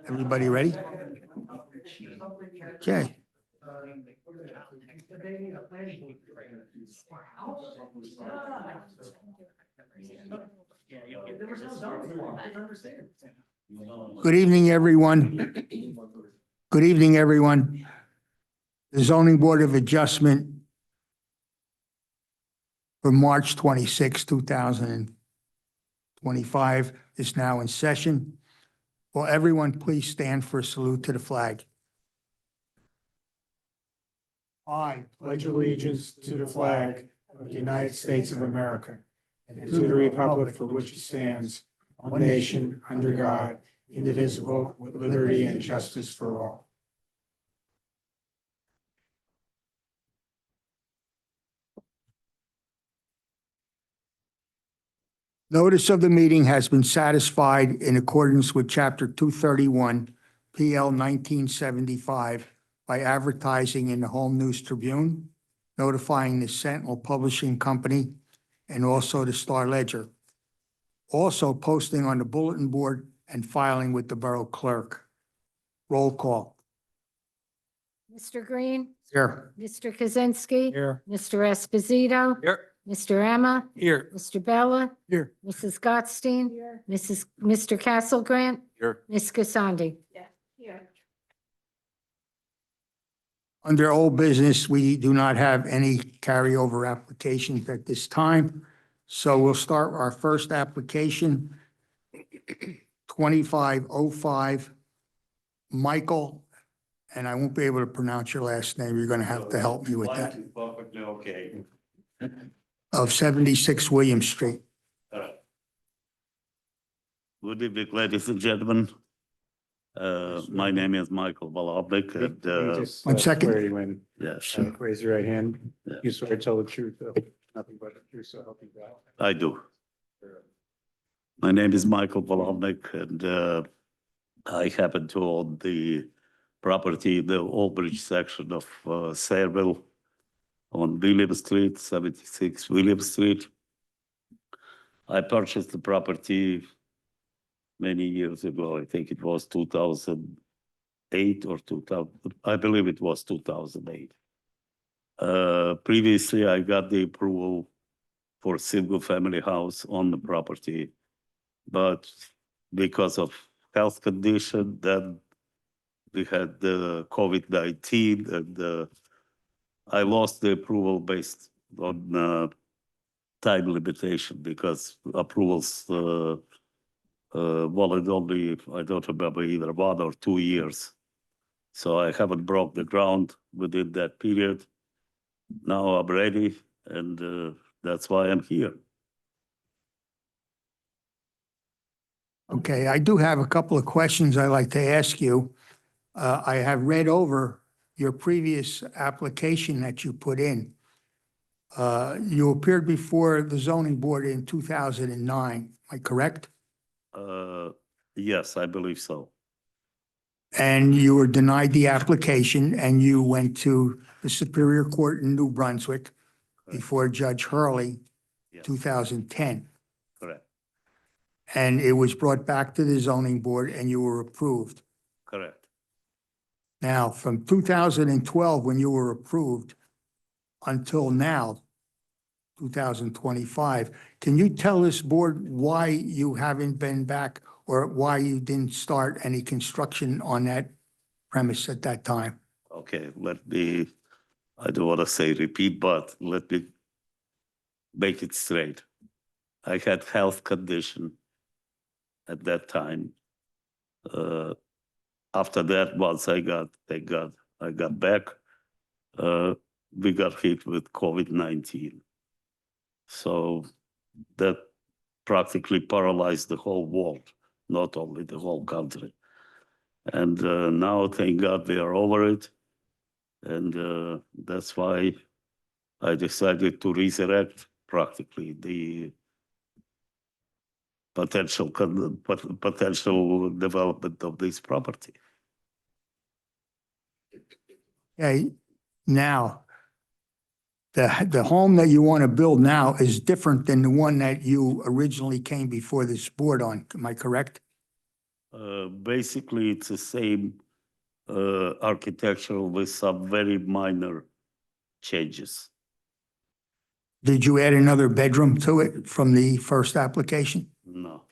Everybody ready? Okay. Good evening, everyone. Good evening, everyone. The Zoning Board of Adjustment for March 26, 2025 is now in session. Will everyone please stand for a salute to the flag? I pledge allegiance to the flag of the United States of America and to the republic for which it stands, one nation, under God, indivisible, with liberty and justice for all. Notice of the meeting has been satisfied in accordance with Chapter 231, PL 1975, by advertising in the Home News Tribune, notifying the Sentinel Publishing Company, and also the Star Ledger. Also posting on the bulletin board and filing with the Borough Clerk. Roll call. Mr. Green, Here. Mr. Kaczynski, Here. Mr. Esposito, Here. Mr. Emma, Here. Mr. Bella, Here. Mrs. Gottstein, Mr. Castle Grant, Here. Ms. Casandi. Under old business, we do not have any carryover applications at this time. So we'll start our first application, 2505, Michael, and I won't be able to pronounce your last name. You're going to have to help me with that. Perfectly okay. Of 76 William Street. Good evening, ladies and gentlemen. My name is Michael Balobnik, and, 1 second. Swear you in. yes, Raise your right hand. Yeah. You swear to tell the truth, nothing but the truth, so help you God. I do. My name is Michael Balobnik, and, I happen to own the property, the Old Bridge section of, Sayreville on William Street, 76 William Street. I purchased the property many years ago. I think it was 2008 or 2000. I believe it was 2008. Previously, I got the approval for single-family house on the property, but because of health condition, then we had the COVID-19, and I lost the approval based on time limitation because approvals valid only, I don't remember, either 1 or 2 years. So I haven't broke the ground within that period. Now I'm ready, and that's why I'm here. Okay, I do have a couple of questions I'd like to ask you. I have read over your previous application that you put in. You appeared before the zoning board in 2009, am I correct? Yes, I believe so. And you were denied the application and you went to the Superior Court in New Brunswick before Judge Hurley, Yes, 2010. correct, And it was brought back to the zoning board and you were approved. correct. Now, from 2012, when you were approved, until now, 2025, can you tell this board why you haven't been back or why you didn't start any construction on that premise at that time? Okay, let me, I don't want to say repeat, but let me make it straight. I had health condition at that time. After that, once I got, thank God, I got back, we got hit with COVID-19. So that practically paralyzed the whole world, not only the whole country. And now, thank God, we are over it. And that's why I decided to resurrect practically the potential development of this property. Okay, now, the home that you want to build now is different than the one that you originally came before this board on, am I correct? Basically, it's the same architectural with some very minor changes. Did you add another bedroom to it from the first application? No.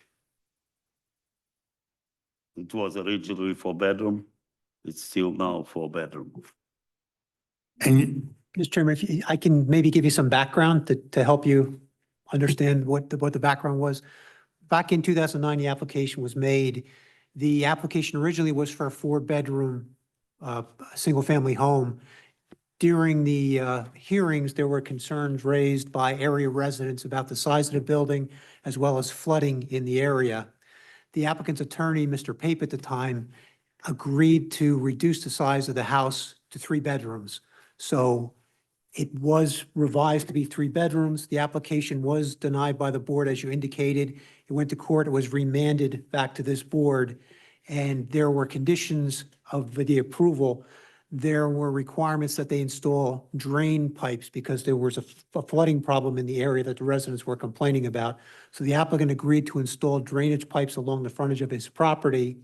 It was originally 4-bedroom. It's still now 4-bedroom. And Mr. Chairman, I can maybe give you some background to help you understand what the background was. Back in 2009, the application was made. The application originally was for a 4-bedroom, single-family home. During the hearings, there were concerns raised by area residents about the size of the building as well as flooding in the area. The applicant's attorney, Mr. Pape at the time, agreed to reduce the size of the house to 3 bedrooms. So it was revised to be 3 bedrooms. The application was denied by the board, as you indicated. It went to court, it was remanded back to this board, and there were conditions of the approval. There were requirements that they install drain pipes because there was a flooding problem in the area that the residents were complaining about. So the applicant agreed to install drainage pipes along the frontage of his property,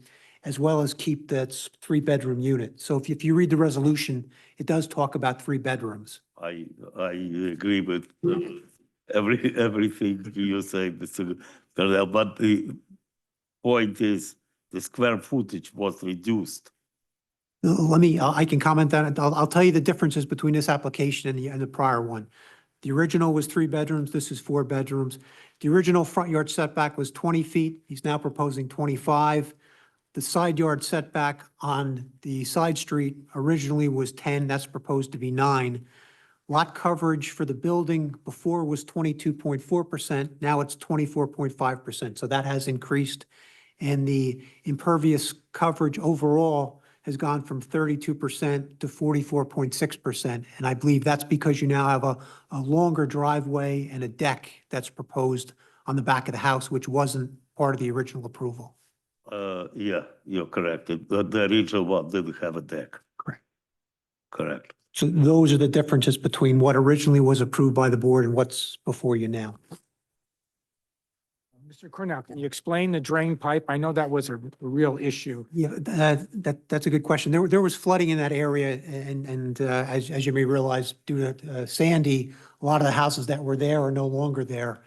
as well as keep that 3-bedroom unit. So if you read the resolution, it does talk about 3 bedrooms. I agree with everything you say, Mr. Cornell, but the point is the square footage was reduced. I can comment on it. I'll tell you the differences between this application and the prior one. The original was 3 bedrooms, this is 4 bedrooms. The original front yard setback was 20 feet, he's now proposing 25. The side yard setback on the side street originally was 10, that's proposed to be 9. Lot coverage for the building before was 22.4%, now it's 24.5%, so that has increased. And the impervious coverage overall has gone from 32% to 44.6%. And I believe that's because you now have a longer driveway and a deck that's proposed on the back of the house, which wasn't part of the original approval. Yeah, you're correct. The original one didn't have a deck. Correct. Correct. So those are the differences between what originally was approved by the board and what's before you now. Mr. Cornell, can you explain the drain pipe? I know that was a real issue. Yeah, that's a good question. There was flooding in that area, and as you may realize, due to Sandy, a lot of the houses that were there are no longer there.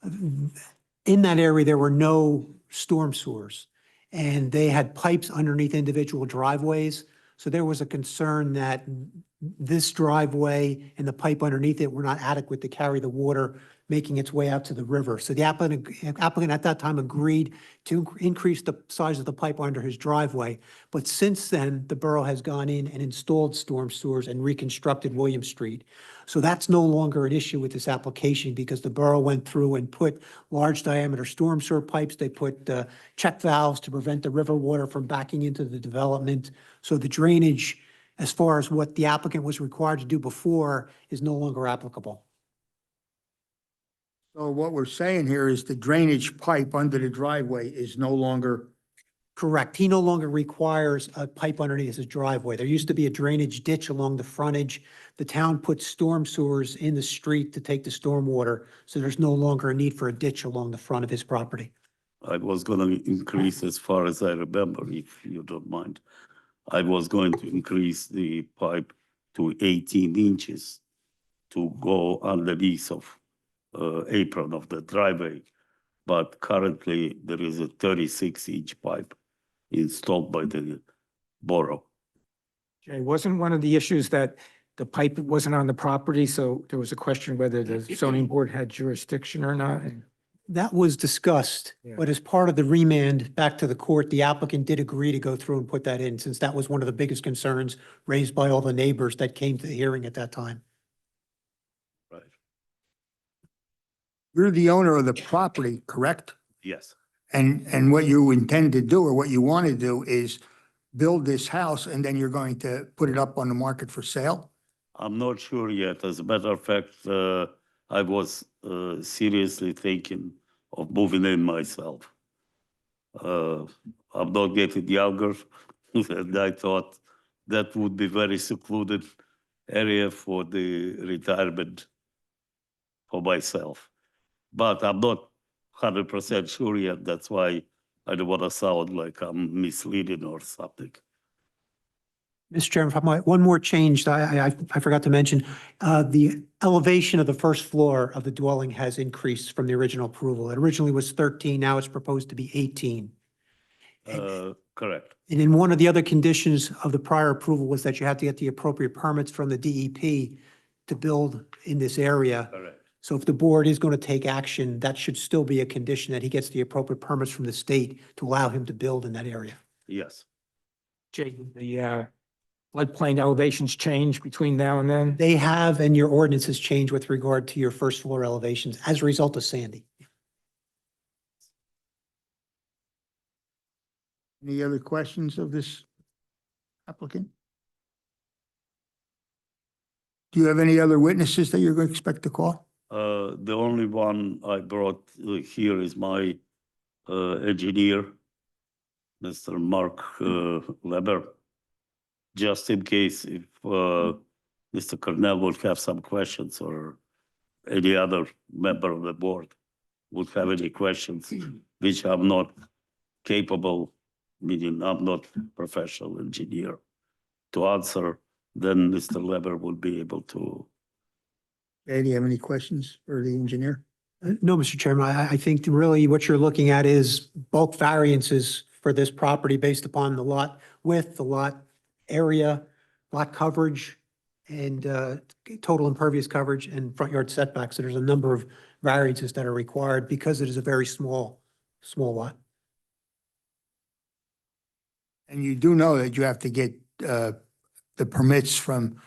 In that area, there were no storm sewers, and they had pipes underneath individual driveways. So there was a concern that this driveway and the pipe underneath it were not adequate to carry the water making its way out to the river. So the applicant at that time agreed to increase the size of the pipe under his driveway. But since then, the borough has gone in and installed storm sewers and reconstructed William Street. So that's no longer an issue with this application because the borough went through and put large diameter storm sewer pipes. They put check valves to prevent the river water from backing into the development. So the drainage, as far as what the applicant was required to do before, is no longer applicable. so what we're saying here is the drainage pipe under the driveway is no longer, Correct. He no longer requires a pipe underneath his driveway. There used to be a drainage ditch along the frontage. The town put storm sewers in the street to take the storm water, so there's no longer a need for a ditch along the front of his property. I was going to increase, as far as I remember, if you don't mind. I was going to increase the pipe to 18 inches to go underneath of apron of the driveway. But currently there is a 36-inch pipe installed by the borough. Jay, wasn't one of the issues that the pipe wasn't on the property, so there was a question whether the zoning board had jurisdiction or not? That was discussed, Yeah. but as part of the remand back to the court, the applicant did agree to go through and put that in, since that was one of the biggest concerns raised by all the neighbors that came to the hearing at that time. Right. you're the owner of the property, correct? Yes. And what you intend to do or what you want to do is build this house and then you're going to put it up on the market for sale? I'm not sure yet. As a matter of fact, I was seriously thinking of moving in myself. I'm not getting younger, and I thought that would be very secluded area for the retirement for myself. But I'm not 100% sure yet. That's why I don't want to sound like I'm misleading or something. Mr. Chairman, if I might, one more change that I forgot to mention. The elevation of the first floor of the dwelling has increased from the original approval. It originally was 13, now it's proposed to be 18. Correct. And in one of the other conditions of the prior approval was that you had to get the appropriate permits from the DEP to build in this area. Correct. So if the board is going to take action, that should still be a condition that he gets the appropriate permits from the state to allow him to build in that area. Yes. Jay, the floodplain elevations change between now and then? They have, and your ordinance has changed with regard to your first floor elevations as a result of Sandy. Any other questions of this applicant? Do you have any other witnesses that you're going to expect to call? The only one I brought here is my engineer, Mr. Mark Leber, just in case if Mr. Cornell would have some questions or any other member of the board would have any questions, which I'm not capable, meaning I'm not professional engineer, to answer, then Mr. Leber would be able to. Okay, do you have any questions for the engineer? No, Mr. Chairman, I think really what you're looking at is bulk variances for this property based upon the lot width, the lot area, lot coverage, and total impervious coverage and front yard setbacks. So there's a number of variances that are required because it is a very small lot. And you do know that you have to get the permits from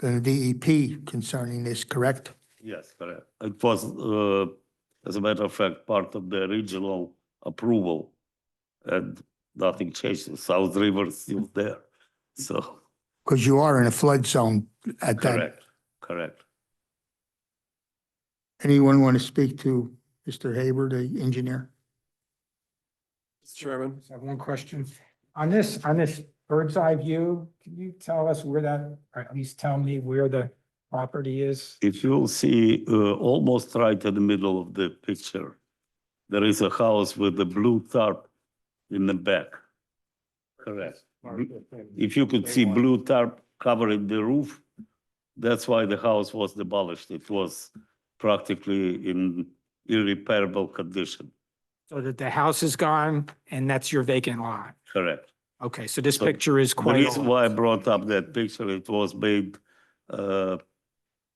the DEP concerning this, correct? Yes, correct. It was, as a matter of fact, part of the original approval, and nothing changed. The South River is still there, so. Because you are in a flood zone at that. Correct, correct. Anyone want to speak to Mr. Haber, the engineer? Mr. Chairman. I have one question. On this bird's eye view, can you tell us where that, or at least tell me where the property is? If you'll see, almost right in the middle of the picture, there is a house with a blue tarp in the back. Correct. If you could see blue tarp covering the roof, that's why the house was demolished. It was practically in irreparable condition. So that the house is gone and that's your vacant lot? Correct. Okay, so this So picture is The quite reason old. why I brought up that picture, it was made on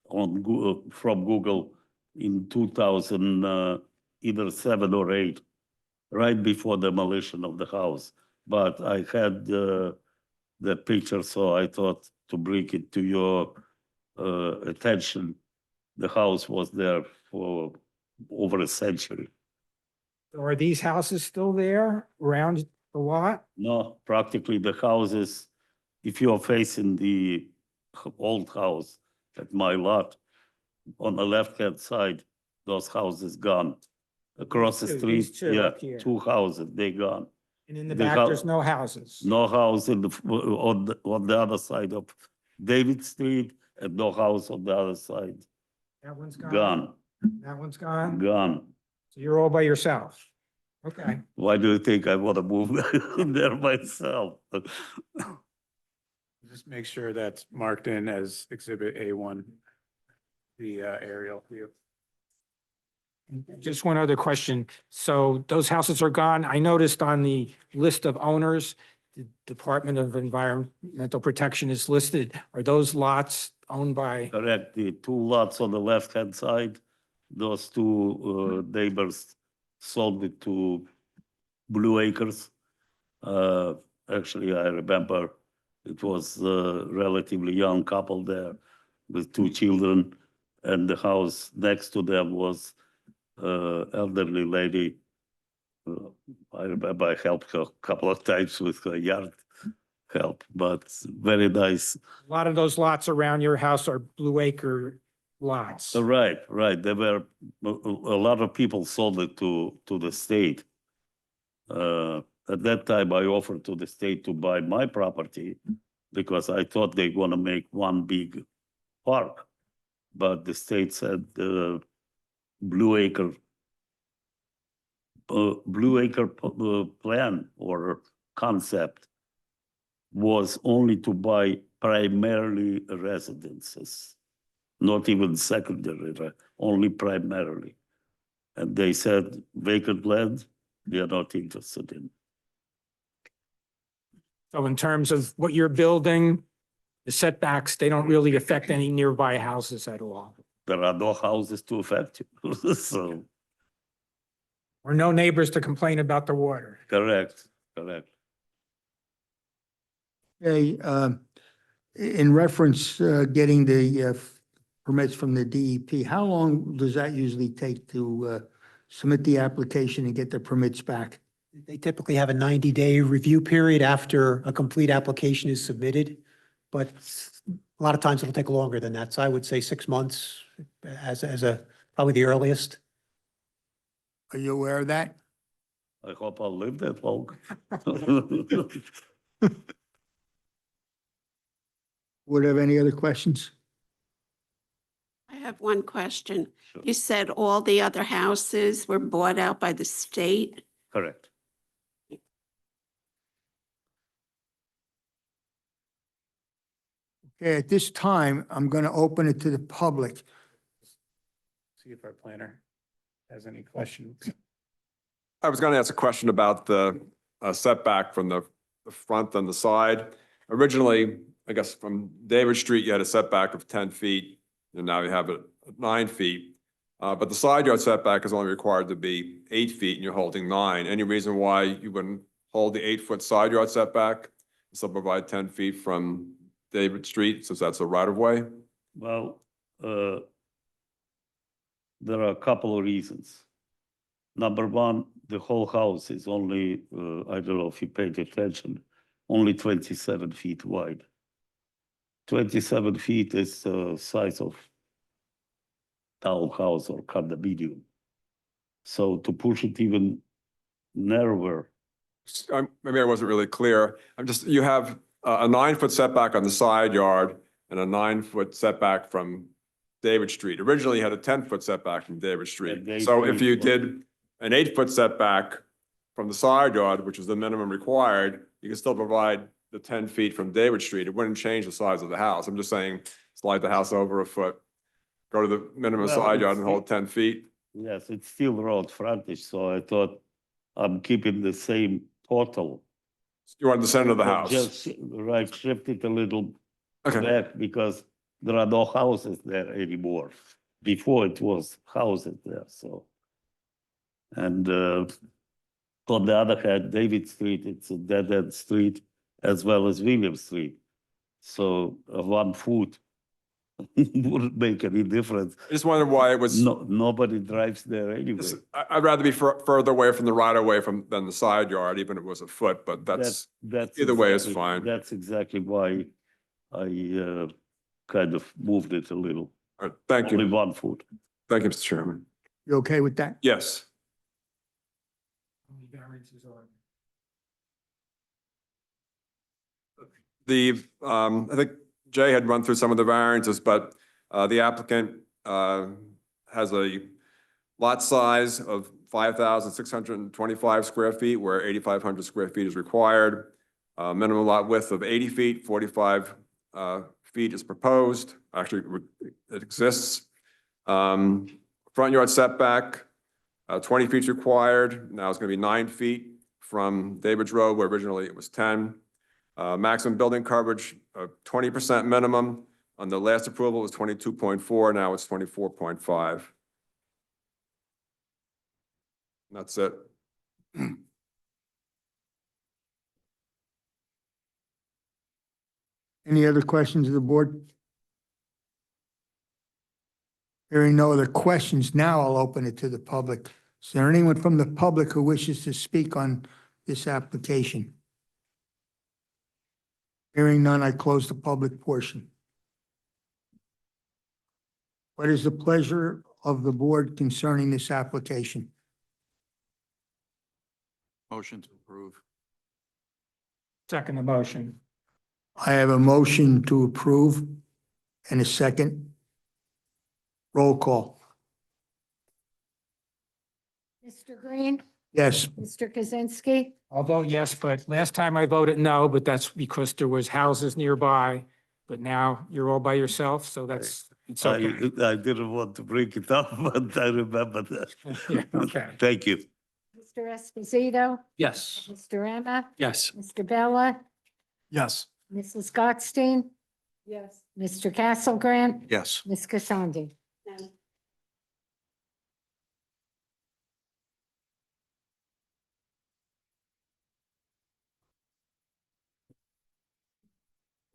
Google, from Google in 2000, either 7 or 8, right before demolition of the house. But I had the picture, so I thought to bring it to your attention. The house was there for over a century. So are these houses still there around the lot? No, practically the houses, if you are facing the old house at my lot, on the left-hand side, those houses gone. Across the These street, two yeah, up here. 2 houses, they gone. And in the The back, hou- there's no houses? No house on the other side of David Street, and no house on the other side. That one's gone? Gone, That one's gone? gone. So you're all by yourself? Okay. Why do you think I want to move there myself? Just make sure that's marked in as Exhibit A1, the aerial view. Just one other question. So those houses are gone. I noticed on the list of owners, the Department of Environmental Protection is listed. Are those lots owned by? Correct, the 2 lots on the left-hand side, those 2 neighbors sold it to Blue Acres. Actually, I remember it was a relatively young couple there with 2 children, and the house next to them was elderly lady. I remember I helped her a couple of times with her yard help, but very nice. A lot of those lots around your house are Blue Acre lots. Right, right. There were a lot of people sold it to the state. At that time, I offered to the state to buy my property because I thought they're gonna make one big park. But the state said Blue Acre Blue Acre plan or concept was only to buy primarily residences, not even secondary, only primarily. And they said vacant land, they are not interested in. So in terms of what you're building, the setbacks, they don't really affect any nearby houses at all. There are no houses to affect you. So, Or no neighbors to complain about the water. correct, correct. Okay, in reference, getting the permits from the DEP, how long does that usually take to submit the application and get the permits back? They typically have a 90-day review period after a complete application is submitted, but a lot of times it'll take longer than that. So I would say 6 months as probably the earliest. Are you aware of that? I hope I'll live that long. Would have any other questions? I have one question. Sure. You said all the other houses were bought out by the state. Correct. Okay, at this time, I'm going to open it to the public. See if our planner has any questions. I was going to ask a question about the setback from the front and the side. Originally, I guess from David Street, you had a setback of 10 feet, and now you have it at 9 feet. But the side yard setback is only required to be 8 feet, and you're holding 9. Any reason why you wouldn't hold the 8-foot side yard setback, still provide 10 feet from David Street, since that's a right-of-way? Well, there are a couple of reasons. Number one, the whole house is only, I don't know if you paid attention, only 27 feet wide. 27 feet is the size of townhouse or condominium. So to push it even narrower, Maybe I wasn't really clear. You have a 9-foot setback on the side yard and a 9-foot setback from David Street. Originally, you had a 10-foot setback from David Street. they So if you changed did an 8-foot setback from the side yard, which is the minimum required, you can still provide the 10 feet from David Street. It wouldn't change the size of the house. I'm just saying, slide the house over a foot, go to the minimum Well, side yard it's- and hold 10 feet. yes, it's still road frontage, so I thought I'm keeping the same total. You want the center of the But house. Just, right, shift it a little Okay, back because there are no houses there anymore. Before it was houses there, so. And on the other hand, David Street, it's a dead-end street as well as William Street. So 1 foot wouldn't make any difference. I just wondered why it was, No, nobody drives there anyway. I'd rather be further away from the right of way than the side yard, even if it was a foot, but that's, That's either way is exactly- fine. That's exactly why I kind of moved it a little. all right, thank Only you. 1 foot. Thank you, Mr. Chairman. You okay with that? Yes. I think Jay had run through some of the variances, but the applicant has a lot size of 5,625 square feet, where 8,500 square feet is required. Minimum lot width of 80 feet, 45 feet is proposed. Actually, it exists. Front yard setback, 20 feet is required. Now it's going to be 9 feet from David's Road, where originally it was 10. Maximum building coverage, 20% minimum. On the last approval, it was 22.4, now it's 24.5. That's it. Any other questions of the board? Hearing no other questions, now I'll open it to the public. Is there anyone from the public who wishes to speak on this application? Hearing none, I close the public portion. What is the pleasure of the board concerning this application? Motion to approve. Second the motion. I have a motion to approve and a second. Roll call. Mr. Green, Yes, Mr. Kaczynski. I'll vote yes, but last time I voted no, but that's because there was houses nearby. But now you're all by yourself, so it's okay. I didn't want to bring it up, but I remember that. Yeah, okay. Thank you. Mr. Esposito. Yes. Mr. Emma. Yes. Mr. Bella. Yes. Mrs. Gottstein. Yes. Mr. Castle Grant. Yes. Ms. Cassandra.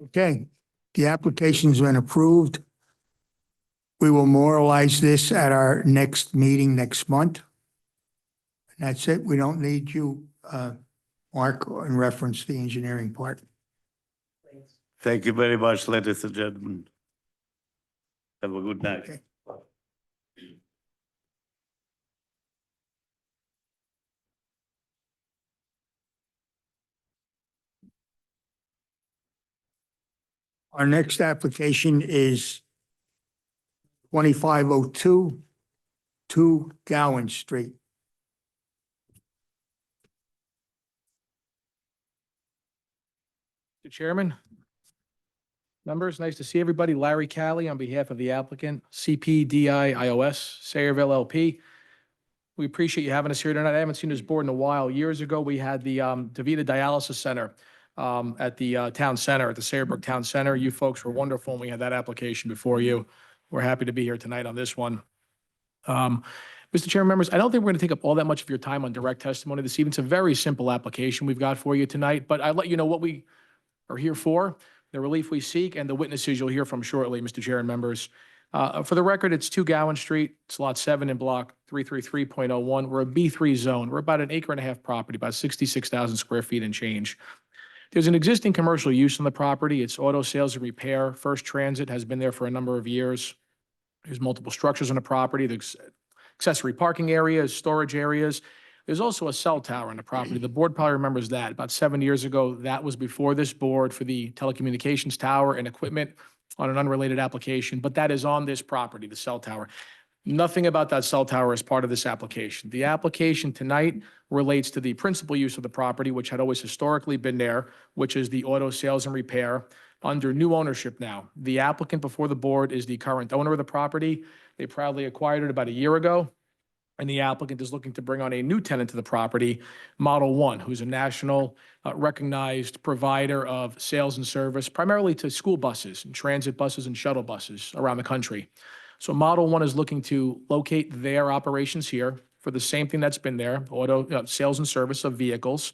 okay. The application's been approved. We will memorialize this at our next meeting next month. And that's it. We don't need you, Mark, in reference to the engineering part. Thank you very much, ladies and gentlemen. Have a good night. Okay. Our next application is 2502 2 Gowan Street. Mr. Chairman, members, nice to see everybody. Larry Cali on behalf of the applicant, CPDI IOS, Sayreville LP. We appreciate you having us here tonight. I haven't seen this board in a while. Years ago, we had the DaVita Dialysis Center at the town center, at the Saybrook Town Center. You folks were wonderful, and we had that application before you. We're happy to be here tonight on this one. Mr. Chairman, members, I don't think we're going to take up all that much of your time on direct testimony this evening. It's a very simple application we've got for you tonight, but I'll let you know what we are here for, the relief we seek, and the witnesses you'll hear from shortly, Mr. Chair and members. For the record, it's 2 Gowan Street. It's lot 7 in block 333.01. We're a B3 zone. We're about an acre and a half property, about 66,000 square feet and change. There's an existing commercial use on the property. It's auto sales and repair. First Transit has been there for a number of years. There's multiple structures on the property. There's accessory parking areas, storage areas. There's also a cell tower on the property. The board probably remembers that. About 7 years ago, that was before this board for the telecommunications tower and equipment on an unrelated application, but that is on this property, the cell tower. Nothing about that cell tower is part of this application. The application tonight relates to the principal use of the property, which had always historically been there, which is the auto sales and repair under new ownership now. The applicant before the board is the current owner of the property. They proudly acquired it about a year ago. And the applicant is looking to bring on a new tenant to the property, Model One, who's a national recognized provider of sales and service, primarily to school buses and transit buses and shuttle buses around the country. So Model One is looking to locate their operations here for the same thing that's been there, auto sales and service of vehicles.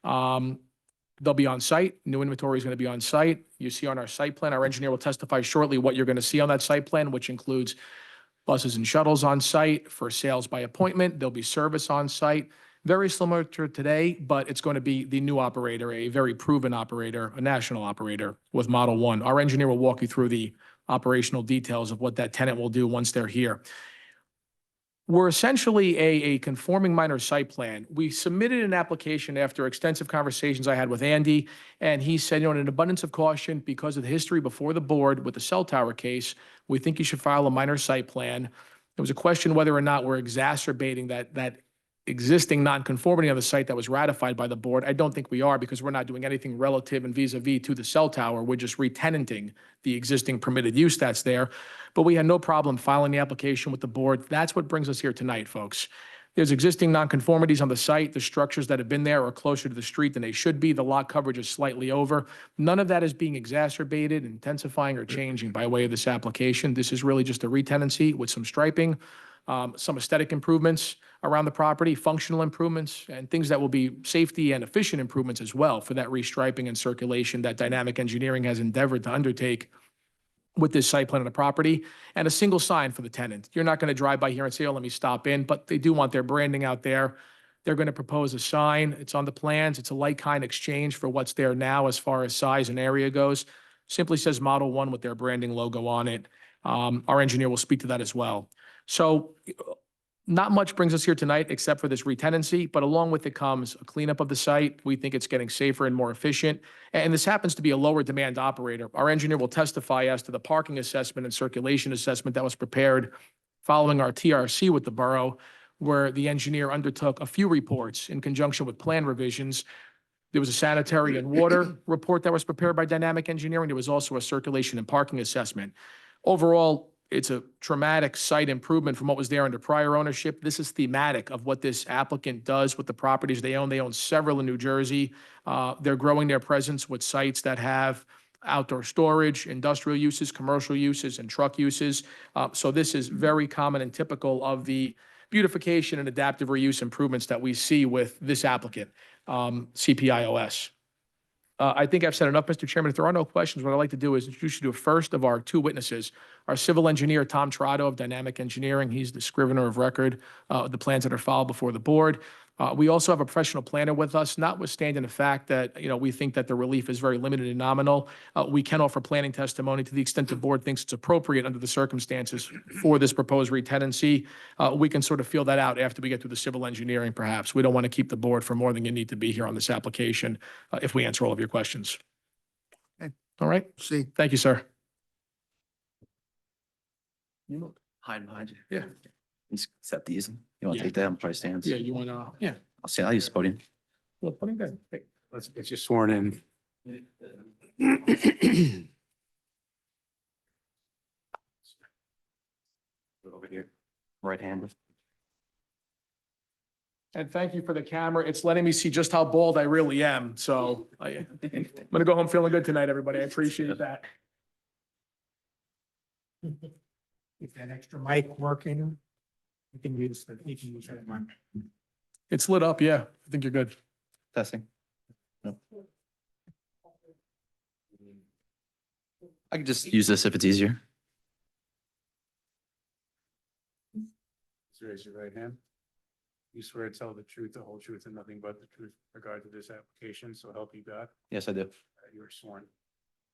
They'll be on site. New inventory is going to be on site. You see on our site plan, our engineer will testify shortly what you're going to see on that site plan, which includes buses and shuttles on site for sales by appointment. There'll be service on site, very similar to today, but it's going to be the new operator, a very proven operator, a national operator with Model One. Our engineer will walk you through the operational details of what that tenant will do once they're here. We're essentially a conforming minor site plan. We submitted an application after extensive conversations I had with Andy, and he said, in an abundance of caution, because of the history before the board with the cell tower case, we think you should file a minor site plan. There was a question whether or not we're exacerbating that existing nonconformity on the site that was ratified by the board. I don't think we are, because we're not doing anything relative and vis-a-vis to the cell tower. We're just re-tenanting the existing permitted use that's there. But we had no problem filing the application with the board. That's what brings us here tonight, folks. There's existing nonconformities on the site. The structures that have been there are closer to the street than they should be. The lot coverage is slightly over. None of that is being exacerbated, intensifying, or changing by way of this application. This is really just a re-tenancy with some striping, some aesthetic improvements around the property, functional improvements, and things that will be safety and efficient improvements as well for that restriping and circulation that Dynamic Engineering has endeavored to undertake with this site plan on the property, and a single sign for the tenant. You're not going to drive by here and say, oh, let me stop in, but they do want their branding out there. They're going to propose a sign. It's on the plans. It's a like-kind exchange for what's there now as far as size and area goes. Simply says Model One with their branding logo on it. Our engineer will speak to that as well. So not much brings us here tonight except for this re-tenancy, but along with it comes a cleanup of the site. We think it's getting safer and more efficient. And this happens to be a lower demand operator. Our engineer will testify as to the parking assessment and circulation assessment that was prepared following our TRC with the borough, where the engineer undertook a few reports in conjunction with plan revisions. There was a sanitary and water report that was prepared by Dynamic Engineering. There was also a circulation and parking assessment. Overall, it's a dramatic site improvement from what was there under prior ownership. This is thematic of what this applicant does with the properties they own. They own several in New Jersey. They're growing their presence with sites that have outdoor storage, industrial uses, commercial uses, and truck uses. So this is very common and typical of the beautification and adaptive reuse improvements that we see with this applicant, CPIOS. I think I've said enough, Mr. Chairman. If there are no questions, what I'd like to do is introduce you to a first of our two witnesses, our civil engineer, Tom Torado of Dynamic Engineering. He's the scrivener of record, the plans that are filed before the board. We also have a professional planner with us, notwithstanding the fact that, we think that the relief is very limited and nominal. We can offer planning testimony to the extent the board thinks it's appropriate under the circumstances for this proposed retenancy. We can sort of feel that out after we get through the civil engineering, perhaps. We don't want to keep the board for more than you need to be here on this application, if we answer all of your questions. Okay. All right. See, Thank you, sir. Hide behind you. Yeah. Just accept these. You want Yeah. to take that? I'm probably stands. Yeah, you want to, yeah. I'll use the podium. Well, putting that, hey, Let's get you sworn in. Over here. Right hand. and thank you for the camera. It's letting me see just how bald I really am. So I'm gonna go home feeling good tonight, everybody. I appreciate that. If that extra mic working, you can use that one. It's lit up, yeah. I think you're good. Testing. No. I can just use this if it's easier. Please raise your right hand. You swear to tell the truth, the whole truth, and nothing but the truth in regard to this application, so help you God. Yes, I do. You are sworn.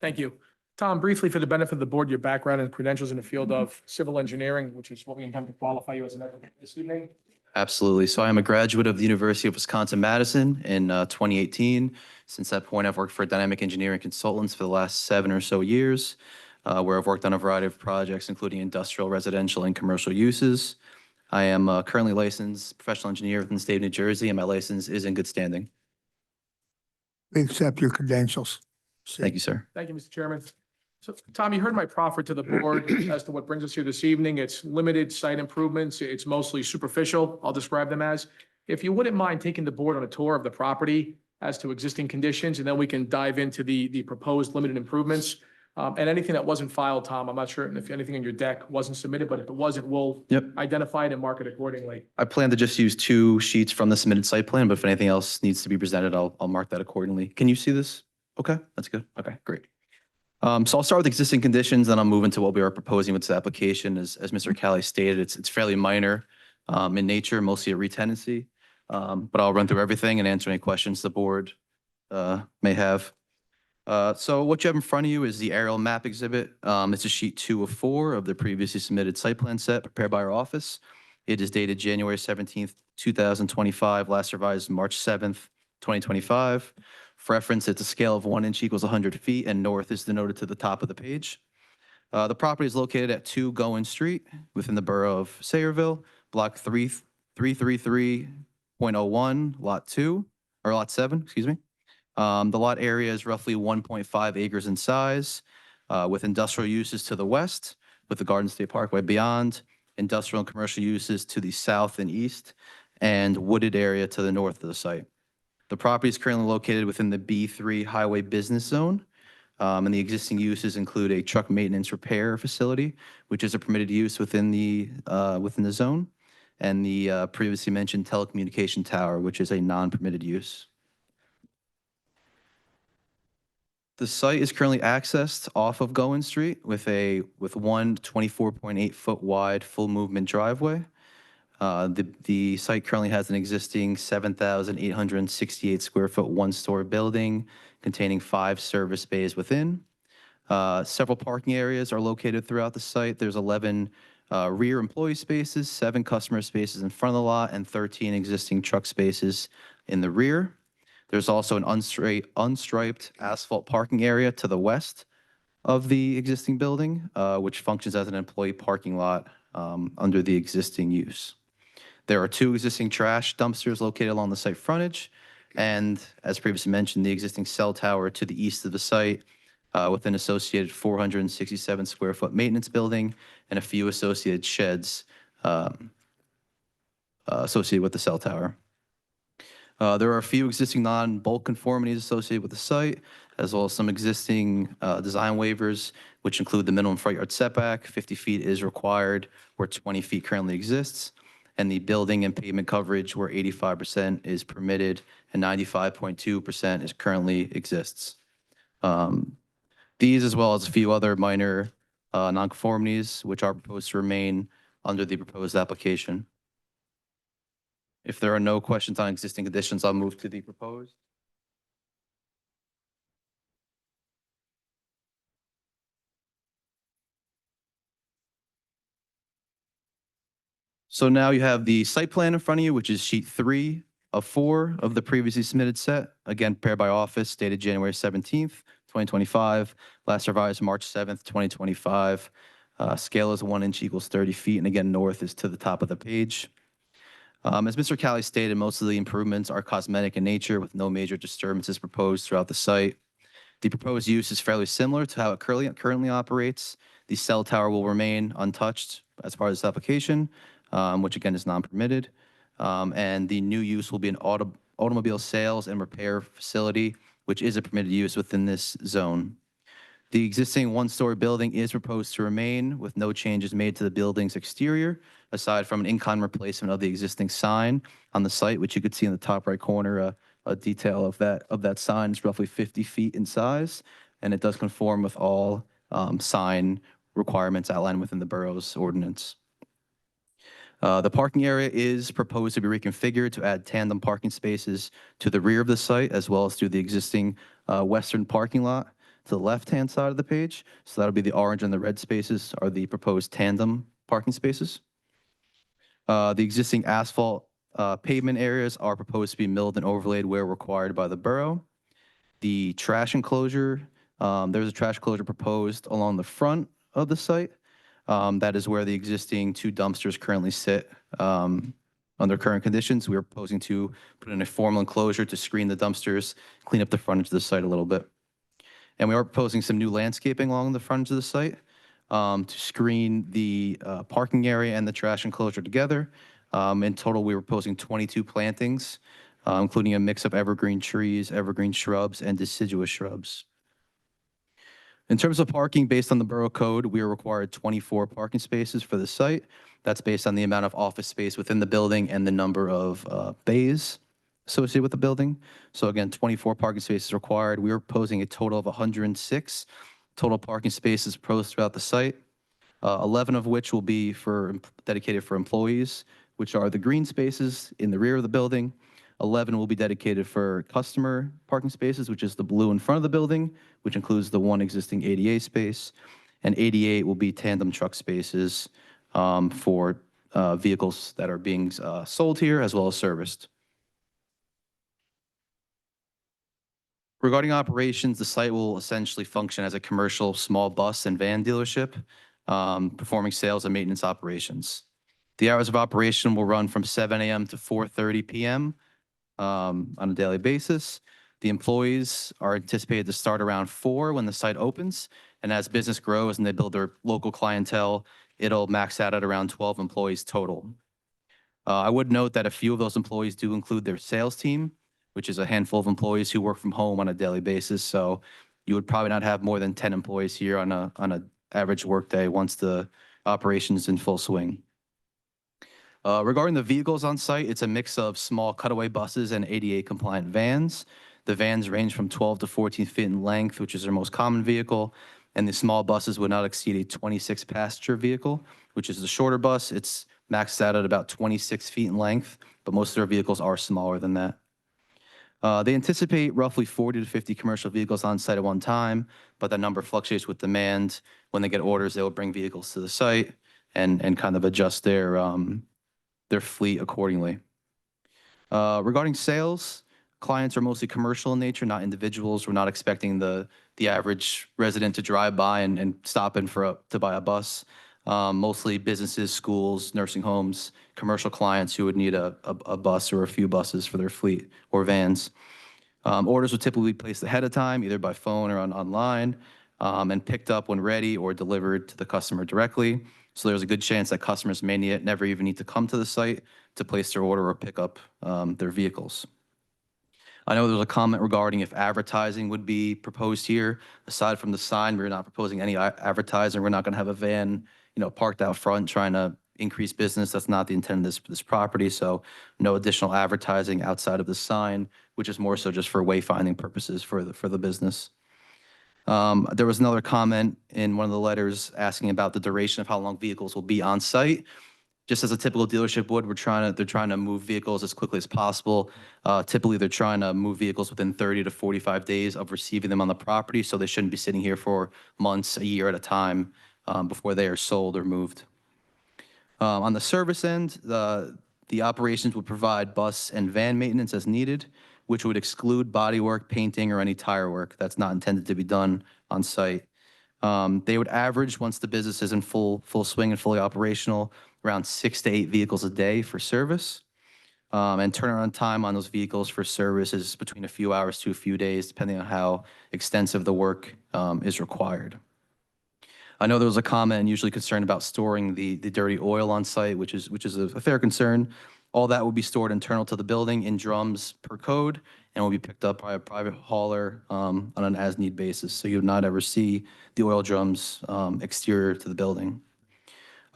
Thank you. Tom, briefly for the benefit of the board, your background and credentials in the field of civil engineering, which is what we intend to qualify you as an applicant this evening. Absolutely. So I am a graduate of the University of Wisconsin-Madison in 2018. Since that point, I've worked for Dynamic Engineering Consultants for the last 7 or so years, where I've worked on a variety of projects, including industrial, residential, and commercial uses. I am currently licensed professional engineer within the state of New Jersey, and my license is in good standing. we accept your credentials. See. Thank you, sir. Thank you, Mr. Chairman. So, Tom, you heard my proffer to the board as to what brings us here this evening. It's limited site improvements. It's mostly superficial, I'll describe them as. If you wouldn't mind taking the board on a tour of the property as to existing conditions, and then we can dive into the proposed limited improvements. And anything that wasn't filed, Tom, I'm not sure if anything in your deck wasn't submitted, but if it wasn't, we'll identify it and mark it accordingly. I plan to just use 2 sheets from the submitted site plan, but if anything else needs to be presented, I'll mark that accordingly. Can you see this? Okay, that's good. Okay, great. So I'll start with existing conditions, then I'll move into what we are proposing with this application. As Mr. Cali stated, it's fairly minor in nature, mostly a retenancy. But I'll run through everything and answer any questions the board may have. So what you have in front of you is the aerial map exhibit. It's a sheet 2 of 4 of the previously submitted site plan set prepared by our office. It is dated January 17th, 2025, last revised March 7th, 2025. For reference, it's a scale of 1 inch equals 100 feet, and north is denoted to the top of the page. The property is located at 2 Goen Street within the borough of Sayreville, block 333.01, lot 2, or lot 7, excuse me. The lot area is roughly 1.5 acres in size, with industrial uses to the west, with the Garden State Parkway beyond, industrial and commercial uses to the south and east, and wooded area to the north of the site. The property is currently located within the B3 Highway Business Zone, and the existing uses include a truck maintenance repair facility, which is a permitted use within the zone, and the previously mentioned telecommunication tower, which is a non-permitted use. The site is currently accessed off of Goen Street with one 24.8 foot wide full movement driveway. The site currently has an existing 7,868 square foot 1-story building containing 5 service bays within. Several parking areas are located throughout the site. There's 11 rear employee spaces, 7 customer spaces in front of the lot, and 13 existing truck spaces in the rear. There's also an unstriped asphalt parking area to the west of the existing building, which functions as an employee parking lot under the existing use. There are 2 existing trash dumpsters located along the site frontage. And as previously mentioned, the existing cell tower to the east of the site with an associated 467 square foot maintenance building and a few associated sheds associated with the cell tower. There are a few existing non-bulk conformities associated with the site, as well as some existing design waivers, which include the minimum front yard setback, 50 feet is required where 20 feet currently exists, and the building and pavement coverage where 85% is permitted and 95.2% is currently exists. These, as well as a few other minor nonconformities, which are proposed to remain under the proposed application. If there are no questions on existing conditions, I'll move to the proposed. So now you have the site plan in front of you, which is sheet 3 of 4 of the previously submitted set, again, prepared by office, dated January 17th, 2025, last revised March 7th, 2025. Scale is 1 inch equals 30 feet, and again, north is to the top of the page. As Mr. Cali stated, most of the improvements are cosmetic in nature with no major disturbances proposed throughout the site. The proposed use is fairly similar to how it currently operates. The cell tower will remain untouched as part of this application, which again is non-permitted. And the new use will be an automobile sales and repair facility, which is a permitted use within this zone. The existing 1-story building is proposed to remain with no changes made to the building's exterior, aside from an in-kind replacement of the existing sign on the site, which you could see in the top right corner, a detail of that sign. It's roughly 50 feet in size, and it does conform with all sign requirements outlined within the borough's ordinance. The parking area is proposed to be reconfigured to add tandem parking spaces to the rear of the site, as well as through the existing western parking lot to the left-hand side of the page. So that'll be the orange and the red spaces are the proposed tandem parking spaces. The existing asphalt pavement areas are proposed to be milled and overlaid where required by the borough. The trash enclosure, there's a trash enclosure proposed along the front of the site. That is where the existing 2 dumpsters currently sit under current conditions. We are proposing to put in a formal enclosure to screen the dumpsters, clean up the frontage of the site a little bit. And we are proposing some new landscaping along the frontage of the site to screen the parking area and the trash enclosure together. In total, we were proposing 22 plantings, including a mix of evergreen trees, evergreen shrubs, and deciduous shrubs. In terms of parking, based on the borough code, we are required 24 parking spaces for the site. That's based on the amount of office space within the building and the number of bays associated with the building. So again, 24 parking spaces required. We are proposing a total of 106 total parking spaces proposed throughout the site, 11 of which will be dedicated for employees, which are the green spaces in the rear of the building. 11 will be dedicated for customer parking spaces, which is the blue in front of the building, which includes the 1 existing ADA space. And 88 will be tandem truck spaces for vehicles that are being sold here as well as serviced. Regarding operations, the site will essentially function as a commercial small bus and van dealership, performing sales and maintenance operations. The hours of operation will run from 7 a.m. to 4:30 p.m. On a daily basis. The employees are anticipated to start around 4 when the site opens, and as business grows and they build their local clientele, it'll max out at around 12 employees total. I would note that a few of those employees do include their sales team, which is a handful of employees who work from home on a daily basis. So you would probably not have more than 10 employees here on an average workday once the operation is in full swing. Regarding the vehicles on site, it's a mix of small cutaway buses and ADA compliant vans. The vans range from 12 to 14 feet in length, which is their most common vehicle. And the small buses would not exceed a 26 passenger vehicle, which is the shorter bus. It's maxed out at about 26 feet in length, but most of their vehicles are smaller than that. They anticipate roughly 40 to 50 commercial vehicles on site at one time, but that number fluctuates with demand. When they get orders, they will bring vehicles to the site and kind of adjust their fleet accordingly. Regarding sales, clients are mostly commercial in nature, not individuals. We're not expecting the average resident to drive by and stop in to buy a bus. mostly businesses, schools, nursing homes, commercial clients who would need a bus or a few buses for their fleet or vans. Orders would typically be placed ahead of time, either by phone or online, and picked up when ready or delivered to the customer directly. So there's a good chance that customers may never even need to come to the site to place their order or pick up their vehicles. I know there's a comment regarding if advertising would be proposed here. Aside from the sign, we're not proposing any advertising. We're not going to have a van, parked out front trying to increase business. That's not the intent of this property. So no additional advertising outside of the sign, which is more so just for wayfinding purposes for the business. There was another comment in one of the letters asking about the duration of how long vehicles will be on site. Just as a typical dealership would, they're trying to move vehicles as quickly as possible. Typically, they're trying to move vehicles within 30 to 45 days of receiving them on the property, so they shouldn't be sitting here for months, a year at a time before they are sold or moved. On the service end, the operations would provide bus and van maintenance as needed, which would exclude body work, painting, or any tire work that's not intended to be done on site. They would average, once the business is in full swing and fully operational, around 6 to 8 vehicles a day for service. And turnaround time on those vehicles for service is between a few hours to a few days, depending on how extensive the work is required. I know there was a comment usually concerned about storing the dirty oil on site, which is a fair concern. All that will be stored internal to the building in drums per code and will be picked up by a private hauler on an as-need basis. So you would not ever see the oil drums exterior to the building.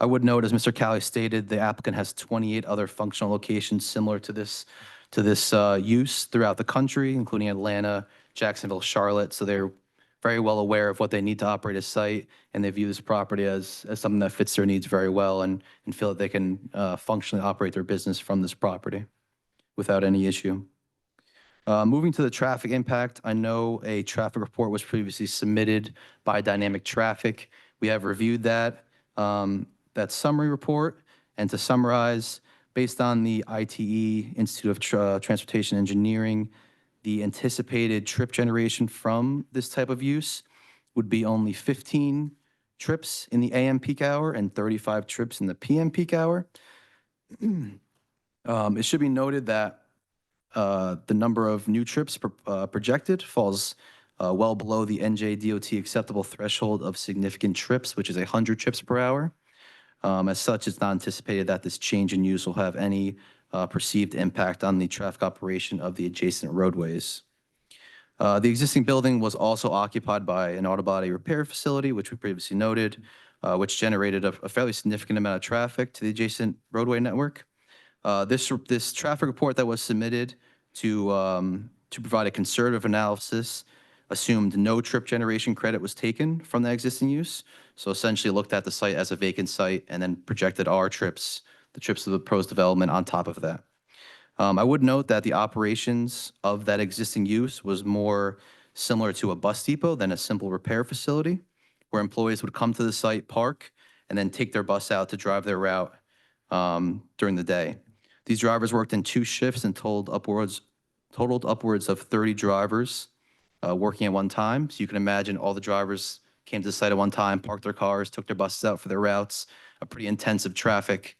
I would note, as Mr. Cali stated, the applicant has 28 other functional locations similar to this use throughout the country, including Atlanta, Jacksonville, Charlotte. So they're very well aware of what they need to operate a site, and they view this property as something that fits their needs very well and feel that they can functionally operate their business from this property without any issue. Moving to the traffic impact, I know a traffic report was previously submitted by Dynamic Traffic. We have reviewed that summary report, and to summarize, based on the ITE, Institute of Transportation Engineering, the anticipated trip generation from this type of use would be only 15 trips in the AM peak hour and 35 trips in the PM peak hour. It should be noted that the number of new trips projected falls well below the NJDOT acceptable threshold of significant trips, which is 100 trips per hour. As such, it's not anticipated that this change in use will have any perceived impact on the traffic operation of the adjacent roadways. The existing building was also occupied by an auto body repair facility, which we previously noted, which generated a fairly significant amount of traffic to the adjacent roadway network. This traffic report that was submitted to provide a conservative analysis assumed no trip generation credit was taken from that existing use. So essentially looked at the site as a vacant site and then projected our trips, the trips of the proposed development on top of that. I would note that the operations of that existing use was more similar to a bus depot than a simple repair facility, where employees would come to the site, park, and then take their bus out to drive their route during the day. These drivers worked in 2 shifts and totaled upwards of 30 drivers working at one time. So you can imagine all the drivers came to the site at one time, parked their cars, took their buses out for their routes. A pretty intensive traffic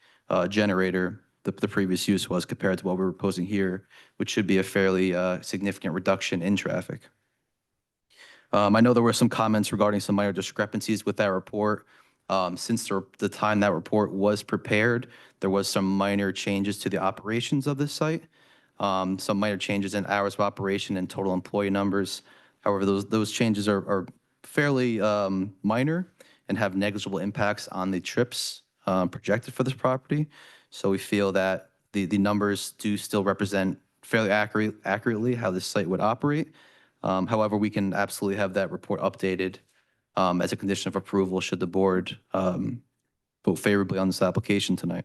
generator the previous use was compared to what we're proposing here, which should be a fairly significant reduction in traffic. I know there were some comments regarding some minor discrepancies with that report. Since the time that report was prepared, there was some minor changes to the operations of this site, some minor changes in hours of operation and total employee numbers. However, those changes are fairly minor and have negligible impacts on the trips projected for this property. So we feel that the numbers do still represent fairly accurately how this site would operate. However, we can absolutely have that report updated as a condition of approval should the board vote favorably on this application tonight.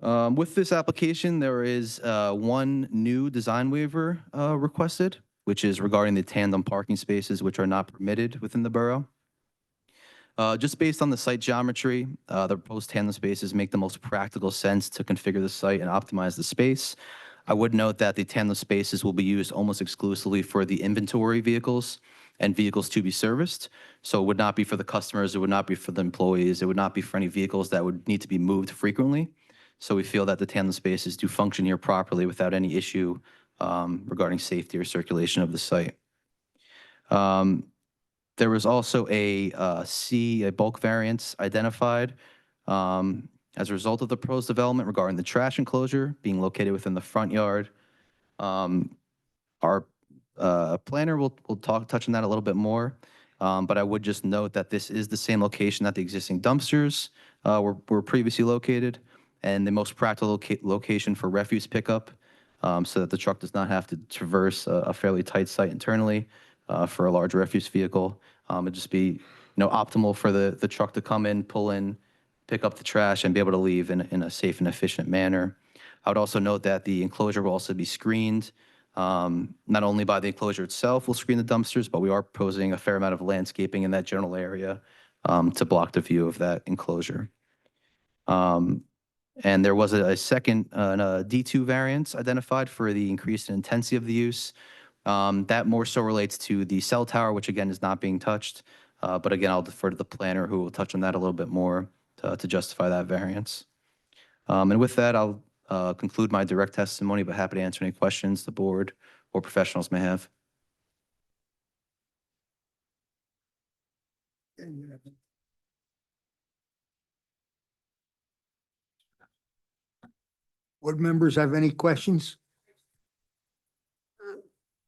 With this application, there is one new design waiver requested, which is regarding the tandem parking spaces, which are not permitted within the borough. Just based on the site geometry, the proposed tandem spaces make the most practical sense to configure the site and optimize the space. I would note that the tandem spaces will be used almost exclusively for the inventory vehicles, and vehicles to be serviced. So it would not be for the customers, it would not be for the employees, it would not be for any vehicles that would need to be moved frequently. So we feel that the tandem spaces do function here properly without any issue regarding safety or circulation of the site. There was also a bulk variance identified as a result of the proposed development regarding the trash enclosure being located within the front yard. Our planner will touch on that a little bit more, but I would just note that this is the same location that the existing dumpsters were previously located, and the most practical location for refuse pickup, so that the truck does not have to traverse a fairly tight site internally for a large refuse vehicle. It'd just be, optimal for the truck to come in, pull in, pick up the trash, and be able to leave in a safe and efficient manner. I would also note that the enclosure will also be screened. Not only by the enclosure itself will screen the dumpsters, but we are proposing a fair amount of landscaping in that general area to block the view of that enclosure. And there was a second D2 variance identified for the increased intensity of the use. That more so relates to the cell tower, which again is not being touched. But again, I'll defer to the planner who will touch on that a little bit more to justify that variance. And with that, I'll conclude my direct testimony, but happy to answer any questions the board or professionals may have. Board members have any questions?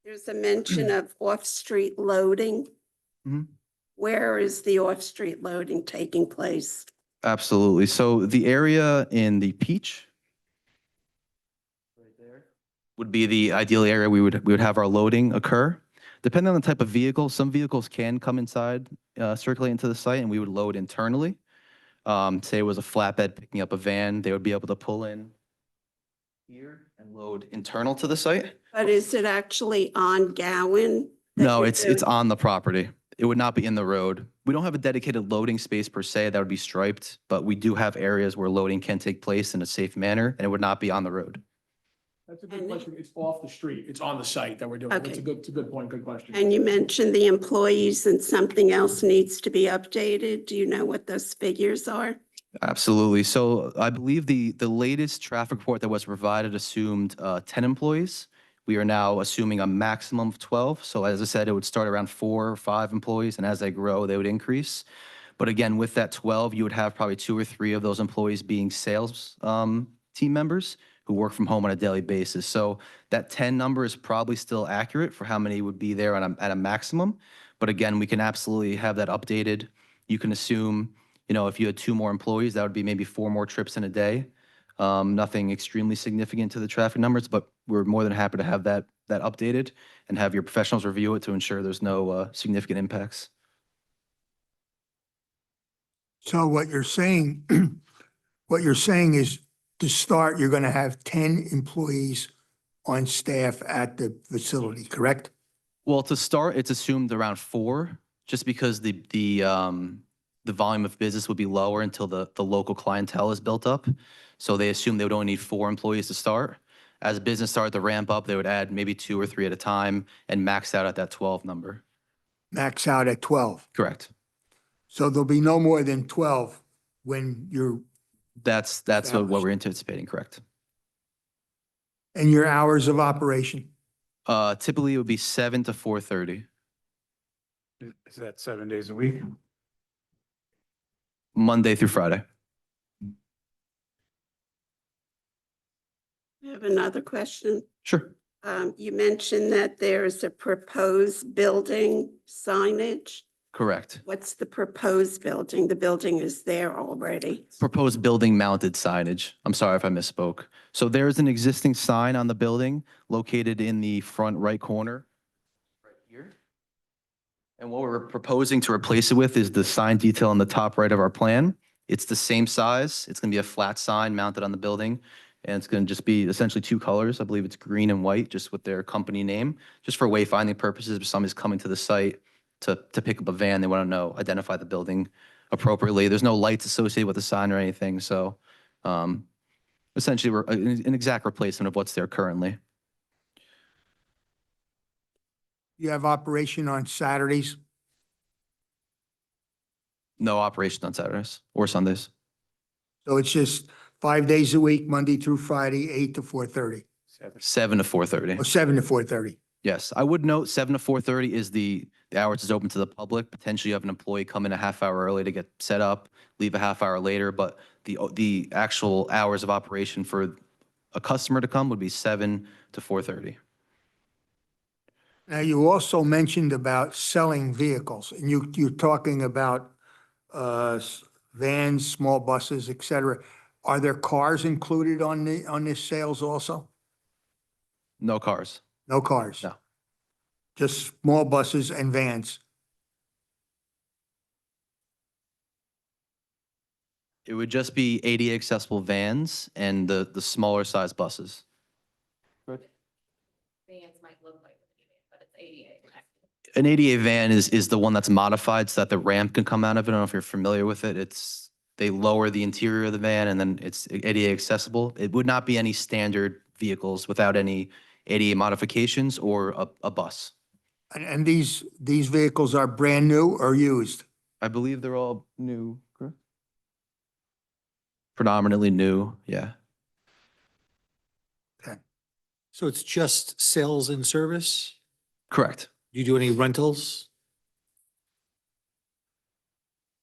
There's a mention of off-street loading. Mhm. Where is the off-street loading taking place? Absolutely. So the area in the Peach right there would be the ideal area we would have our loading occur. Depending on the type of vehicle, some vehicles can come inside, circulate into the site, and we would load internally. Say it was a flatbed picking up a van, they would be able to pull in here and load internal to the site. But is it actually on Gowan? that No, you're it's doing? on the property. It would not be in the road. We don't have a dedicated loading space per se that would be striped, but we do have areas where loading can take place in a safe manner, and it would not be on the road. That's a good question. It's off the street. It's on the site that we're doing. Okay. It's a good point, good question. And you mentioned the employees and something else needs to be updated. Do you know what those figures are? Absolutely. So I believe the latest traffic report that was provided assumed 10 employees. We are now assuming a maximum of 12. So as I said, it would start around 4 or 5 employees, and as they grow, they would increase. But again, with that 12, you would have probably 2 or 3 of those employees being sales team members who work from home on a daily basis. So that 10 number is probably still accurate for how many would be there at a maximum. But again, we can absolutely have that updated. You can assume, if you had 2 more employees, that would be maybe 4 more trips in a day. Nothing extremely significant to the traffic numbers, but we're more than happy to have that updated and have your professionals review it to ensure there's no significant impacts. So what you're saying, is to start, you're going to have 10 employees on staff at the facility, correct? Well, to start, it's assumed around 4, just because the volume of business would be lower until the local clientele is built up. So they assume they would only need 4 employees to start. As business started to ramp up, they would add maybe 2 or 3 at a time and max out at that 12 number. Max out at 12. Correct. So there'll be no more than 12 when you're, That's what we're anticipating, correct. and your hours of operation. Typically, it would be 7 to 4:30, Is that 7 days a week? Monday through Friday. I have another question. Sure. You mentioned that there's a proposed building signage. Correct. What's the proposed building? The building is there already. Proposed building mounted signage. I'm sorry if I misspoke. So there's an existing sign on the building located in the front right corner, right here. And what we're proposing to replace it with is the sign detail on the top right of our plan. It's the same size. It's going to be a flat sign mounted on the building. And it's going to just be essentially 2 colors. I believe it's green and white, just with their company name, just for wayfinding purposes. If somebody's coming to the site to pick up a van, they want to identify the building appropriately. There's no lights associated with the sign or anything. So essentially, we're an exact replacement of what's there currently. You have operation on Saturdays? No operation on Saturdays or Sundays. So it's just 5 days a week, Monday through Friday, 8 to 4:30, 7 to 4:30. or 7 to 4:30? Yes, I would note 7 to 4:30 is the hours is open to the public. Potentially you have an employee come in a half hour early to get set up, leave a half hour later, but the actual hours of operation for a customer to come would be 7 to 4:30. Now, you also mentioned about selling vehicles, and you're talking about vans, small buses, et cetera. Are there cars included on this sales also? No cars. No cars? No. Just small buses and vans? It would just be ADA accessible vans and the smaller size buses. Vans might look like, but it's ADA. An ADA van is the one that's modified so that the ramp can come out of it. I don't know if you're familiar with it. They lower the interior of the van and then it's ADA accessible. It would not be any standard vehicles without any ADA modifications or a bus. And these vehicles are brand new or used? I believe they're all new, correct? Predominantly new, yeah. So it's just sales and service? Correct. Do you do any rentals?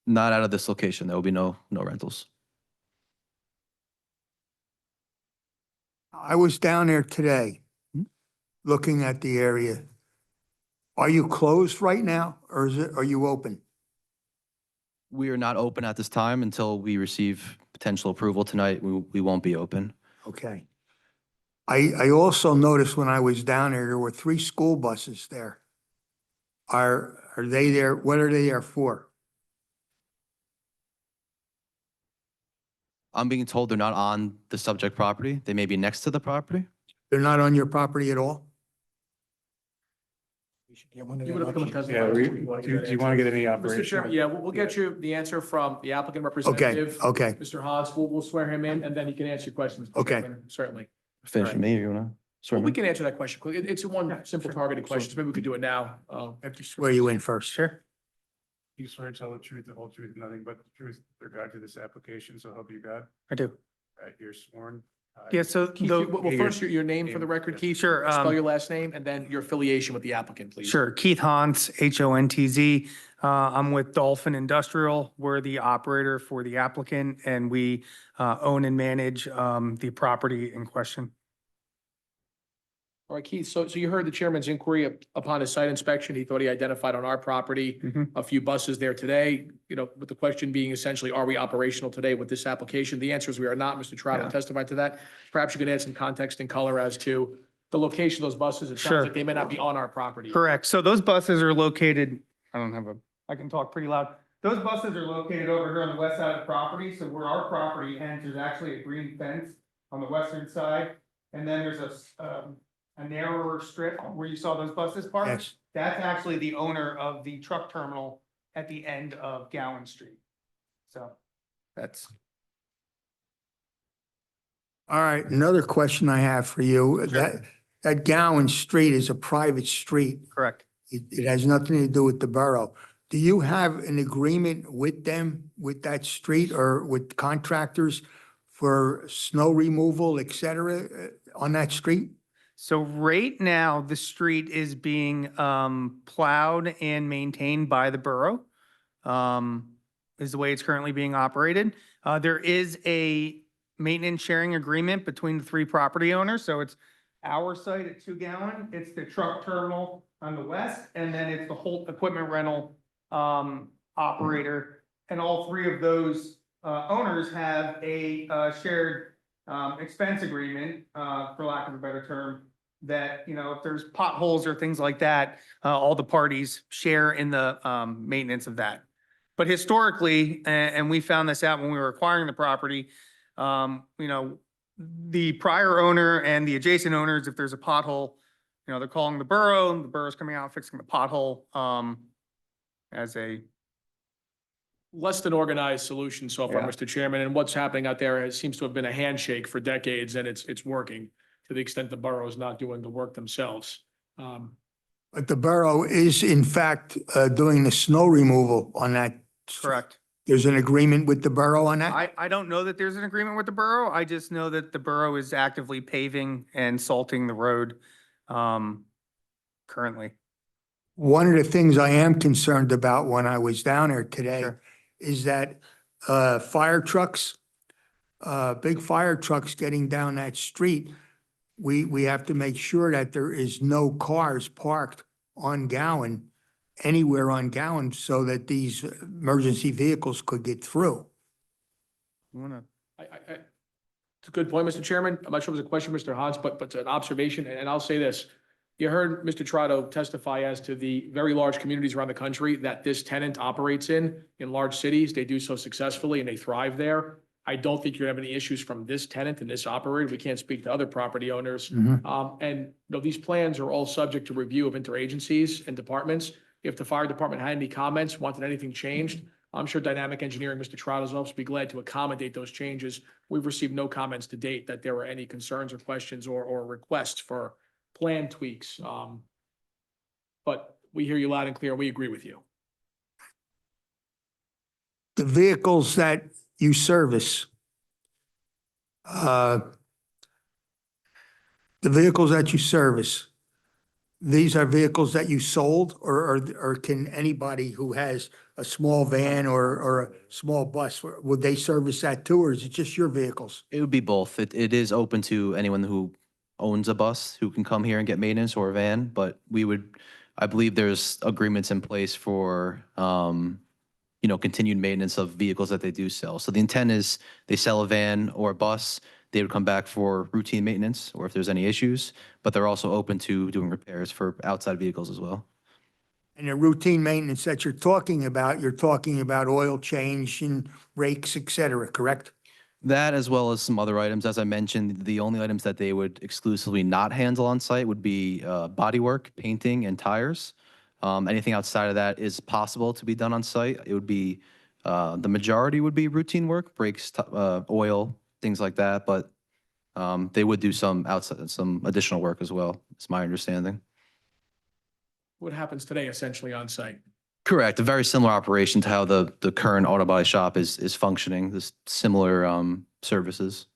Not out of this location. There will be no rentals. I was down there today, looking at the area. Are you closed right now, or are you open? We are not open at this time until we receive potential approval tonight. We won't be open. Okay. I also noticed when I was down there were 3 school buses there. Are they there? What are they there for? I'm being told they're not on the subject property. They may be next to the property. They're not on your property at all? You would have come and testify. Yeah, do you want to get any Mr. operation? Chairman, yeah, we'll get you the answer from the applicant Okay, representative. okay. Mr. Haas, we'll swear him in and then he can answer your questions. Mr. Okay. Chairman, Certainly. Finish Right. with me, or you wanna? Sorry, Well, we can answer that question quickly. It's a one simple targeted question. so Maybe we could do it now. Where are you in first? Sure. You swear to tell the truth, the whole truth, and nothing but the truth with regard to this application, so help you God. I do. Right, you're sworn. Yeah, so Keith, the, well, first, your name for the record, Keith. Sure, Spell your last name and then your affiliation with the applicant, please. sure, Keith Hans, Hontz. I'm with Dolphin Industrial. We're the operator for the applicant and we own and manage the property in question. All right, Keith, so you heard the chairman's inquiry upon his site inspection. He thought he identified on our property Mhm. a few buses there today, with the question being essentially, are we operational today with this application? The answer is we are not. Mr. Trotter Yeah. testified to that. Perhaps you could add some context and color as to the location of those buses. It Sure. sounds like they may not be on our property. Correct. So those buses are located, I can talk pretty loud. Those buses are located over here on the west side of the property. So where our property ends, there's actually a green fence on the western side. And then there's a narrower strip where you saw those buses parked. Yes. That's actually the owner of the truck terminal at the end of Gowan Street. So that's. All right, another question I have for you. That Gowan Street is a private street. Correct. It has nothing to do with the borough. Do you have an agreement with them, with that street or with contractors for snow removal, et cetera, on that street? So right now, the street is being plowed and maintained by the borough. Is the way it's currently being operated. There is a maintenance sharing agreement between the 3 property owners. So it's our site at 2 Gallon, it's the truck terminal on the west, and then it's the Holt Equipment Rental operator. And all 3 of those owners have a shared expense agreement, for lack of a better term, that, if there's potholes or things like that, all the parties share in the maintenance of that. But historically, and we found this out when we were acquiring the property, the prior owner and the adjacent owners, if there's a pothole, they're calling the borough, and the borough's coming out and fixing the pothole as a. Less than organized solution so far, Yeah. Mr. Chairman, and what's happening out there seems to have been a handshake for decades, and it's working to the extent the borough is not doing the work themselves. Well, But the borough is in fact doing the snow removal on that. Correct. There's an agreement with the borough on that? I don't know that there's an agreement with the borough. I just know that the borough is actively paving and salting the road currently. One of the things I am concerned about when I was down there today Sure. is that fire trucks, big fire trucks getting down that street, we have to make sure that there is no cars parked on Gowan, anywhere on Gowan, so that these emergency vehicles could get through. You wanna- It's a good point, Mr. Chairman. I'm not sure if it's a question, Mr. Hans, but it's an observation, and I'll say this. You heard Mr. Trotto testify as to the very large communities around the country that this tenant operates in large cities. They do so successfully and they thrive there. I don't think you're gonna have any issues from this tenant and this operator. We can't speak to other property owners. And these plans are all subject to review of interagencies and departments. If the fire department had any comments, wanted anything changed, I'm sure Dynamic Engineering, Mr. Trotto's office, would be glad to accommodate those changes. We've received no comments to date that there were any concerns or questions or requests for plan tweaks. But we hear you loud and clear. We agree with you. The vehicles that you service, the vehicles that you service, these are vehicles that you sold, or can anybody who has a small van or a small bus, would they service that too, or is it just your vehicles? It would be both. It is open to anyone who owns a bus who can come here and get maintenance or a van, but I believe there's agreements in place for, continued maintenance of vehicles that they do sell. So the intent is they sell a van or a bus, they would come back for routine maintenance or if there's any issues, but they're also open to doing repairs for outside vehicles as well. And the routine maintenance that you're talking about oil change and brakes, et cetera, correct? That as well as some other items. As I mentioned, the only items that they would exclusively not handle on site would be bodywork, painting, and tires. Anything outside of that is possible to be done on site. It would be, the majority would be routine work, brakes, oil, things like that, but they would do some additional work as well, is my understanding. What happens today essentially on site? Correct. A very similar operation to how the current auto body shop is functioning, this similar services.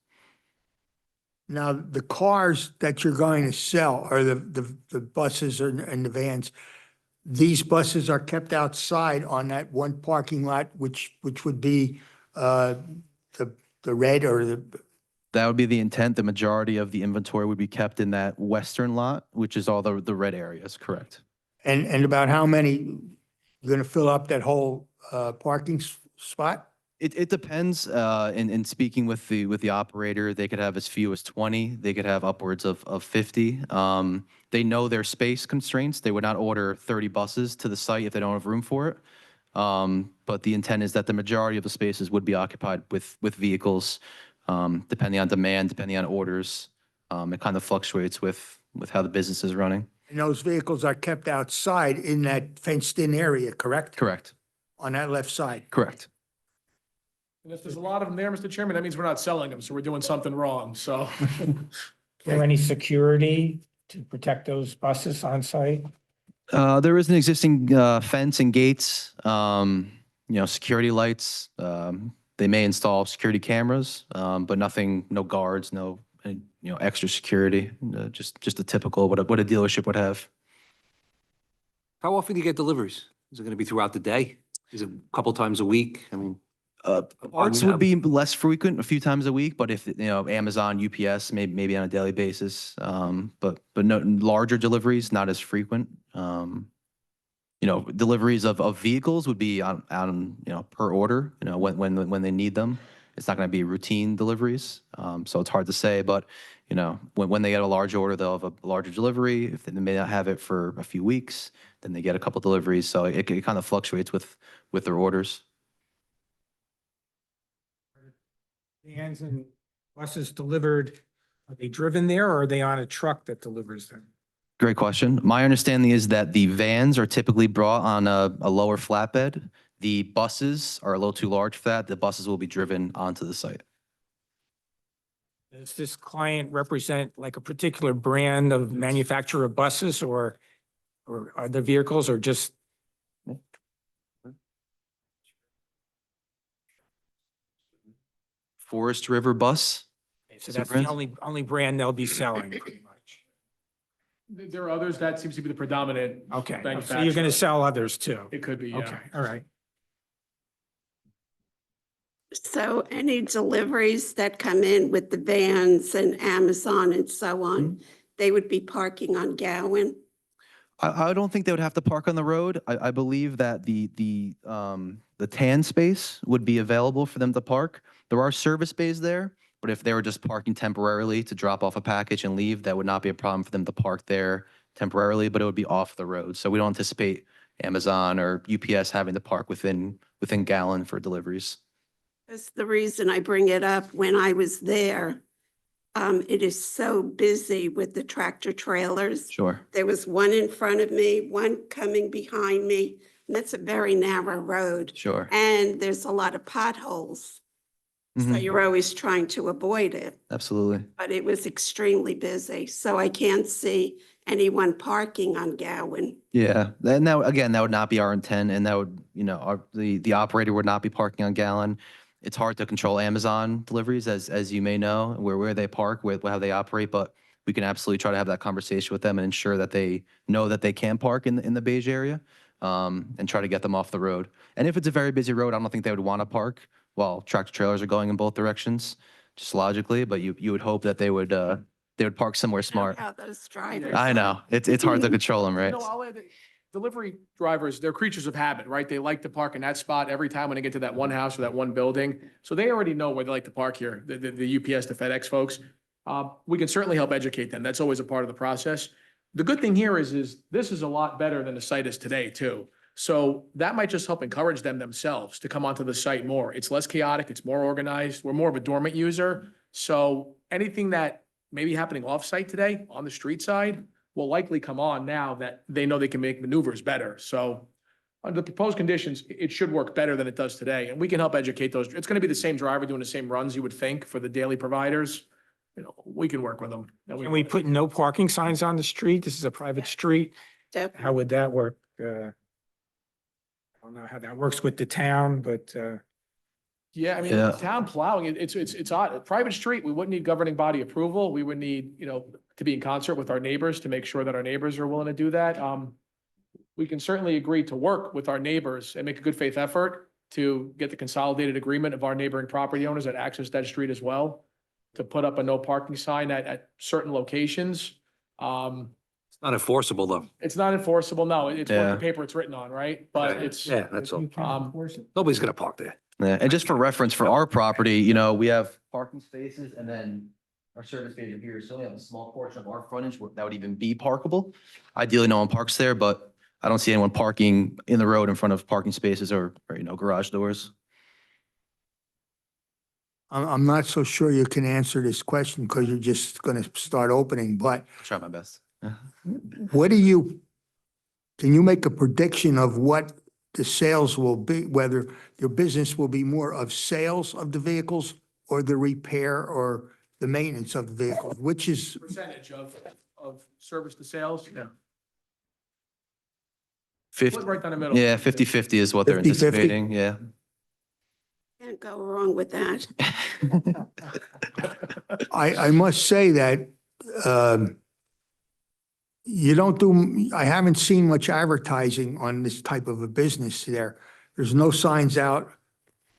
Now, the cars that you're going to sell, or the buses and the vans, these buses are kept outside on that one parking lot, which would be the red or the, That would be the intent. The majority of the inventory would be kept in that western lot, which is all the red areas, correct? and about how many, you're gonna fill up that whole parking spot? It depends. In speaking with the operator, they could have as few as 20. They could have upwards of 50. They know their space constraints. They would not order 30 buses to the site if they don't have room for it. But the intent is that the majority of the spaces would be occupied with vehicles, depending on demand, depending on orders. It kind of fluctuates with how the business is running. And those vehicles are kept outside in that fenced-in area, correct? Correct. On that left side. Correct. And if there's a lot of them there, Mr. Chairman, that means we're not selling them, so we're doing something wrong, so. Is there any security to protect those buses on site? There is an existing fence and gates, security lights. They may install security cameras, but nothing, no guards, no extra security. Just a typical what a dealership would have. How often do you get deliveries? Is it going to be throughout the day? Is it a couple times a week? I mean, Parts would be less frequent, a few times a week, but if, Amazon, UPS, maybe on a daily basis. But no larger deliveries, not as frequent. Deliveries of vehicles would be on per order, when they need them. It's not going to be routine deliveries. So it's hard to say, but, when they get a large order, they'll have a larger delivery. If they may not have it for a few weeks, then they get a couple deliveries. So it kind of fluctuates with their orders. Vans and buses delivered, are they driven there or are they on a truck that delivers them? Great question. My understanding is that the vans are typically brought on a lower flatbed. The buses are a little too large for that. The buses will be driven onto the site. Does this client represent like a particular brand of manufacturer of buses or Or are the vehicles or just, Forest River Bus. so that's the only brand they'll be selling pretty much? There are others, that seems to be the predominant. Okay, so you're manufacturer. going to sell others too? It could be, Okay, yeah. all right. So any deliveries that come in with the vans and Amazon and so on, they would be parking on Gowan? I don't think they would have to park on the road. I believe that the tan space would be available for them to park. There are service bays there, but if they were just parking temporarily to drop off a package and leave, that would not be a problem for them to park there temporarily, but it would be off the road. So we don't anticipate Amazon or UPS having to park within Gallon for deliveries. That's the reason I bring it up. When I was there, it is so busy with the tractor trailers. Sure. There was one in front of me, one coming behind me, and that's a very narrow road. Sure. And there's a lot of potholes. So Mhm. you're always trying to avoid it, Absolutely. but it was extremely busy. So I can't see anyone parking on Gowan. Yeah, and that, again, that would not be our intent, and that would, the operator would not be parking on Gallon. It's hard to control Amazon deliveries, as you may know, where they park, how they operate, but we can absolutely try to have that conversation with them and ensure that they know that they can park in the beige area, and try to get them off the road. And if it's a very busy road, I don't think they would want to park while tractor trailers are going in both directions, just logically, but you would hope that they would park somewhere smart. How those drivers. I know, it's hard to control them, right? No, I'll add that delivery drivers, they're creatures of habit, right? They like to park in that spot every time when they get to that one house or that one building. So they already know where they like to park here, the UPS, the FedEx folks. We can certainly help educate them. That's always a part of the process. The good thing here is this is a lot better than the site is today too. So that might just help encourage them themselves to come onto the site more. It's less chaotic, it's more organized. We're more of a dormant user. So anything that may be happening off-site today on the street side will likely come on now that they know they can make maneuvers better. So under the proposed conditions, it should work better than it does today. And we can help educate those. It's going to be the same driver doing the same runs you would think for the daily providers. We can work with them. Can we put no parking signs on the street? This is a private street. Definitely. How would that work? I don't know how that works with the town, but Yeah, I mean, Yeah. town plowing, it's odd. A private street, we wouldn't need governing body approval. We would need, to be in concert with our neighbors to make sure that our neighbors are willing to do that. We can certainly agree to work with our neighbors and make a good faith effort to get the consolidated agreement of our neighboring property owners that access that street as well, to put up a no parking sign at certain locations. It's not enforceable though. It's not enforceable, no. It's what Yeah. the paper it's written on, right? But it's. Yeah, that's all. Um, Nobody's gonna park there. Yeah, and just for reference, for our property, we have parking spaces and then our service station here, so we have a small portion of our frontage that would even be parkable. Ideally, no one parks there, but I don't see anyone parking in the road in front of parking spaces or garage doors. I'm not so sure you can answer this question because you're just going to start opening, but I'll try my best. what can you make a prediction of what the sales will be, whether your business will be more of sales of the vehicles or the repair or the maintenance of the vehicles, which is, Percentage of service to sales, yeah. 50, Split right down the middle. yeah, 50/50 is what they're 50/50? anticipating, yeah. Can't go wrong with that. I must say that you don't do, I haven't seen much advertising on this type of a business there. There's no signs out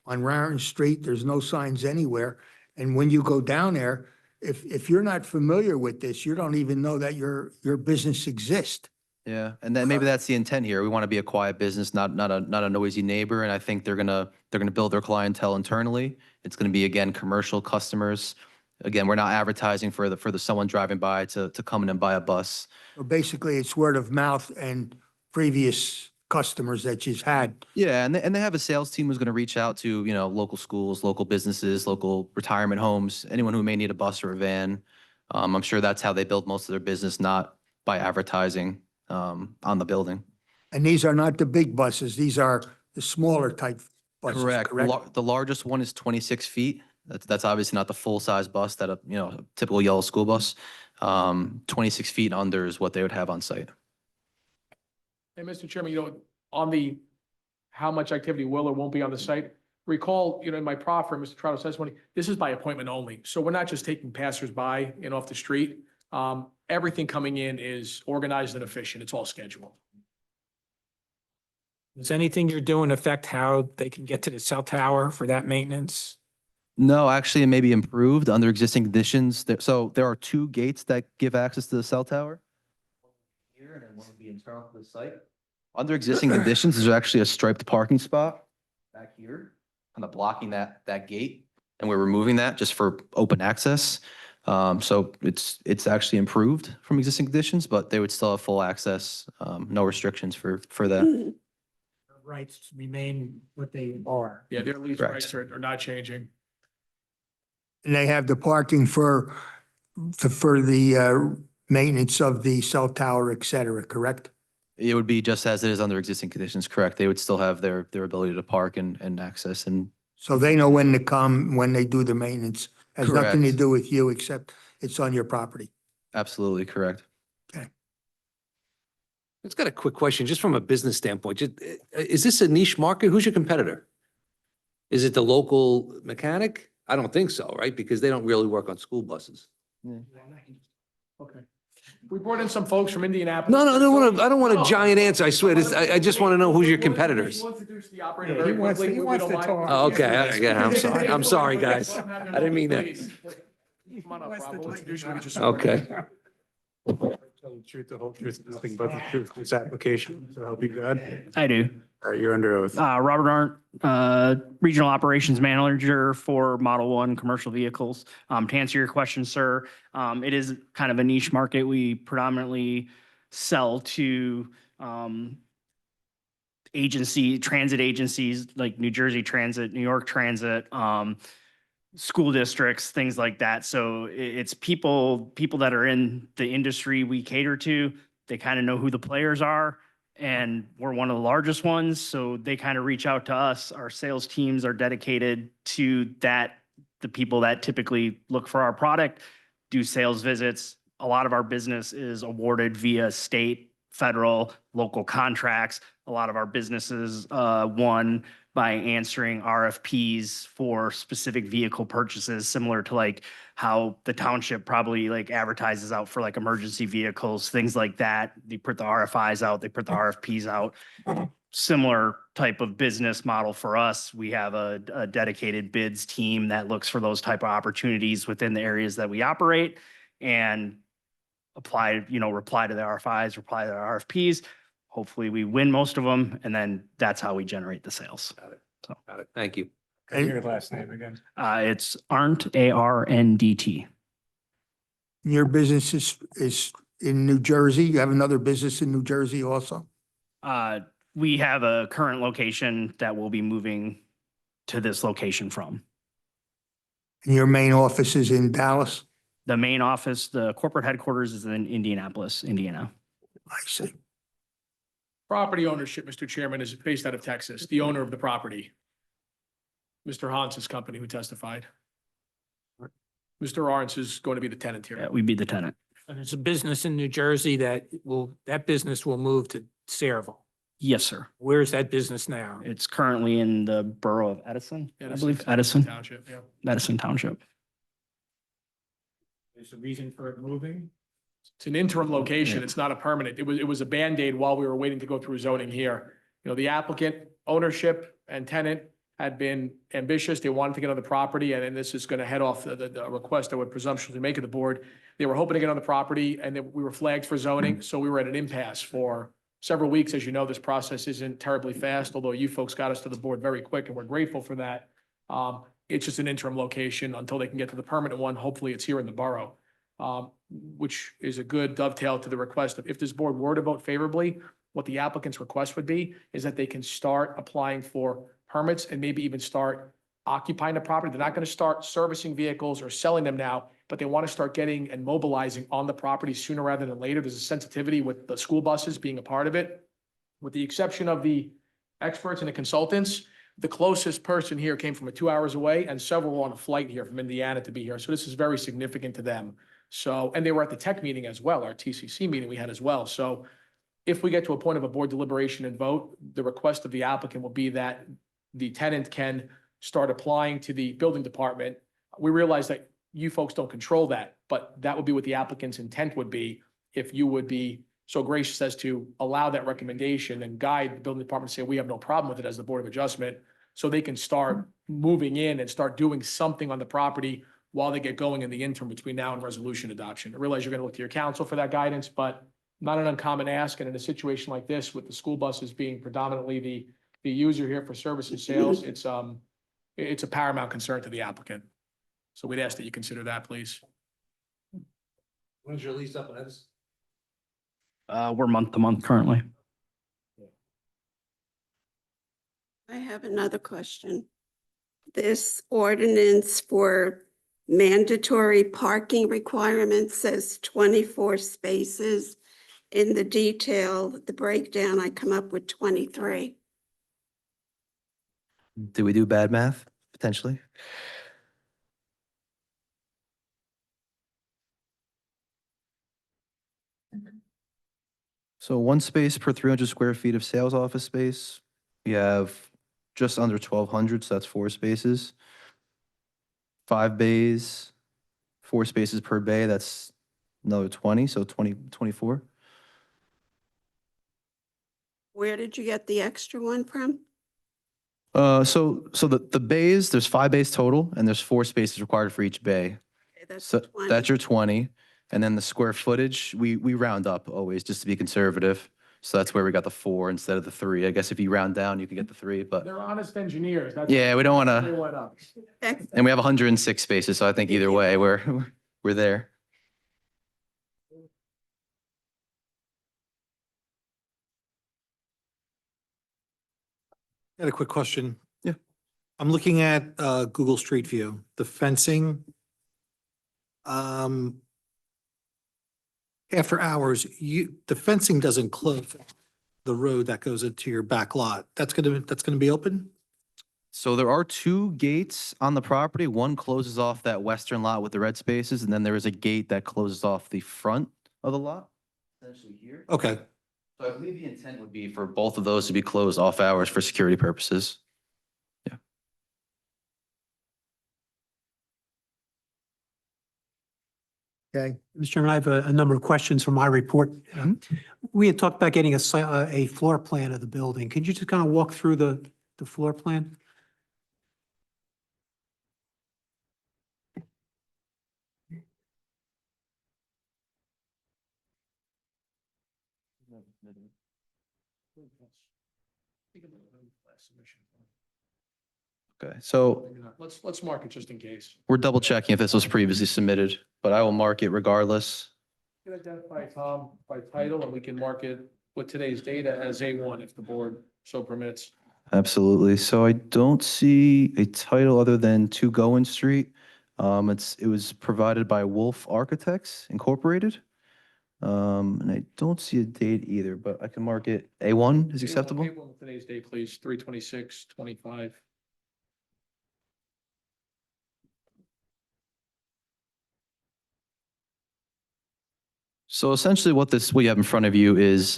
on Raritan Street. There's no signs anywhere. And when you go down there, if you're not familiar with this, you don't even know that your business exists. Yeah, and then maybe that's the intent here. We want to be a quiet business, not a noisy neighbor. And I think they're gonna build their clientele internally. It's gonna be, again, commercial customers. Again, we're not advertising for the someone driving by to come in and buy a bus. So basically, it's word of mouth and previous customers that you've had. Yeah, and they have a sales team who's gonna reach out to, local schools, local businesses, local retirement homes, anyone who may need a bus or a van. I'm sure that's how they build most of their business, not by advertising on the building. And these are not the big buses. These are the smaller type buses, Correct. correct? The largest one is 26 feet. That's obviously not the full-size bus that a typical yellow school bus. 26 feet under is what they would have on site. And Mr. Chairman, on the, how much activity will or won't be on the site, recall, in my proffer, Mr. Trout's testimony, this is by appointment only. So we're not just taking passersby in off the street. Everything coming in is organized and efficient. It's all scheduled. Does anything you're doing affect how they can get to the cell tower for that maintenance? No, actually, it may be improved under existing conditions. So there are two gates that give access to the cell tower. Here, and then one would be internal to the site. Under existing conditions, there's actually a striped parking spot back here, kind of blocking that gate. And we're removing that just for open access. So it's actually improved from existing conditions, but they would still have full access, no restrictions for that. Rights remain what they are. Yeah, their lease Correct. rights are not changing. And they have the parking for the maintenance of the cell tower, et cetera, correct? It would be just as it is under existing conditions, correct? They would still have their ability to park and access and So they know when to come, when they do the maintenance. Has nothing to Correct. do with you, except it's on your property. absolutely correct. It's got a quick question, just from a business standpoint. Is this a niche market? Who's your competitor? Is it the local mechanic? I don't think so, right? Because they don't really work on school buses. Okay. We brought in some folks from Indianapolis. No, I don't want a giant answer, I swear. I just want to know who's your competitors. We'll introduce the operator Yeah, very he wants to- quickly. he We wants don't to mind. talk. Oh, okay, I'm sorry. I'm sorry, guys. I didn't mean that. Please. Come on up, Rob. We'll introduce you. We can just- Okay. Tell the truth, the whole truth, and nothing but the truth, this application, so help you God. I do. All right, you're under oath. Robert Arndt, Regional Operations Manager for Model 1 Commercial Vehicles. To answer your question, sir, it is kind of a niche market. We predominantly sell to transit agencies like New Jersey Transit, New York Transit, school districts, things like that. So it's people that are in the industry we cater to. They kind of know who the players are, and we're one of the largest ones. So they kind of reach out to us. Our sales teams are dedicated to that. The people that typically look for our product do sales visits. A lot of our business is awarded via state, federal, local contracts. A lot of our businesses won by answering RFPs for specific vehicle purchases, similar to like how the township probably like advertises out for like emergency vehicles, things like that. They put the RFIs out, they put the RFPs out. Similar type of business model for us. We have a dedicated bids team that looks for those type of opportunities within the areas that we operate and reply to the RFIs, reply to the RFPs. Hopefully we win most of them, and then that's how we generate the sales. Got it. Thank you. And your last name again. It's Arndt, ARNDT. Your business is in New Jersey. You have another business in New Jersey also? We have a current location that we'll be moving to this location from. And your main office is in Dallas? The main office, the corporate headquarters is in Indianapolis, Indiana. I see. Property ownership, Mr. Chairman, is based out of Texas, the owner of the property. Mr. Hans's company who testified. Mr. Arntz is going to be the tenant Yeah, here. we'd be the tenant. And there's a business in New Jersey that business will move to Sayreville. Yes, sir. Where's that business now? It's currently in the borough of Edison, I believe, Edison Edison, Township, yeah. Edison Township. There's a reason for it moving? It's an interim location. It's not a permanent. It was a Band-Aid while we were waiting to go through zoning here. The applicant, ownership and tenant had been ambitious. They wanted to get on the property, and then this is going to head off the request I would presumptuously make of the board. They were hoping to get on the property, and then we were flagged for zoning, so we were at an impasse for several weeks. As you know, this process isn't terribly fast, although you folks got us to the board very quick, and we're grateful for that. It's just an interim location until they can get to the permanent one. Hopefully, it's here in the borough. Which is a good dovetail to the request of if this board were to vote favorably, what the applicant's request would be is that they can start applying for permits and maybe even start occupying the property. They're not going to start servicing vehicles or selling them now, but they want to start getting and mobilizing on the property sooner rather than later. There's a sensitivity with the school buses being a part of it. With the exception of the experts and the consultants, the closest person here came from 2 hours away, and several were on a flight here from Indiana to be here. So this is very significant to them. So, and they were at the tech meeting as well, our TCC meeting we had as well. So if we get to a point of a board deliberation and vote, the request of the applicant will be that the tenant can start applying to the building department. We realize that you folks don't control that, but that would be what the applicant's intent would be if you would be so gracious as to allow that recommendation and guide the building department to say, we have no problem with it as the Board of Adjustment, so they can start moving in and start doing something on the property while they get going in the interim between now and resolution adoption. I realize you're gonna look to your council for that guidance, but not an uncommon ask. And in a situation like this, with the school buses being predominantly the user here for service and sales, it's a paramount concern to the applicant. So we'd ask that you consider that, please. When's your lease up, Eds? We're month to month currently. I have another question. This ordinance for mandatory parking requirements says 24 spaces. In the detail, the breakdown, I come up with 23. Did we do bad math, potentially? So one space per 300 square feet of sales office space. We have just under 1,200, so that's 4 spaces. 5 bays, 4 spaces per bay, that's another 20, so 24. Where did you get the extra one from? So the bays, there's 5 bays total, and there's 4 spaces required for each bay. Okay, that's So 20. that's your 20. And then the square footage, we round up always just to be conservative. So that's where we got the 4 instead of the 3. I guess if you round down, you could get the 3, but They're honest engineers. That's- yeah, we don't want They to. went up. And we have 106 spaces, so I think either way, we're there. I had a quick question. Yeah. I'm looking at Google Street View, the fencing. After hours, the fencing doesn't close the road that goes into your back lot. That's gonna be open? So there are 2 gates on the property. One closes off that western lot with the red spaces, and then there is a gate that closes off the front of the lot. Essentially here. Okay. So I believe the intent would be for both of those to be closed off hours for security purposes. Yeah. Okay, Mr. Chairman, I have a number of questions from my report. We had talked about getting a floor plan of the building. Could you just kind of walk through the floor plan? Okay, so Let's mark it just in case. we're double checking if this was previously submitted, but I will mark it regardless. You can identify Tom by title, and we can mark it with today's data as A1 if the board so permits. Absolutely. So I don't see a title other than 2 Goen Street. It was provided by Wolf Architects Incorporated. And I don't see a date either, but I can mark it A1 is acceptable. A1 with today's date, please, 3/26/25. So essentially what you have in front of you is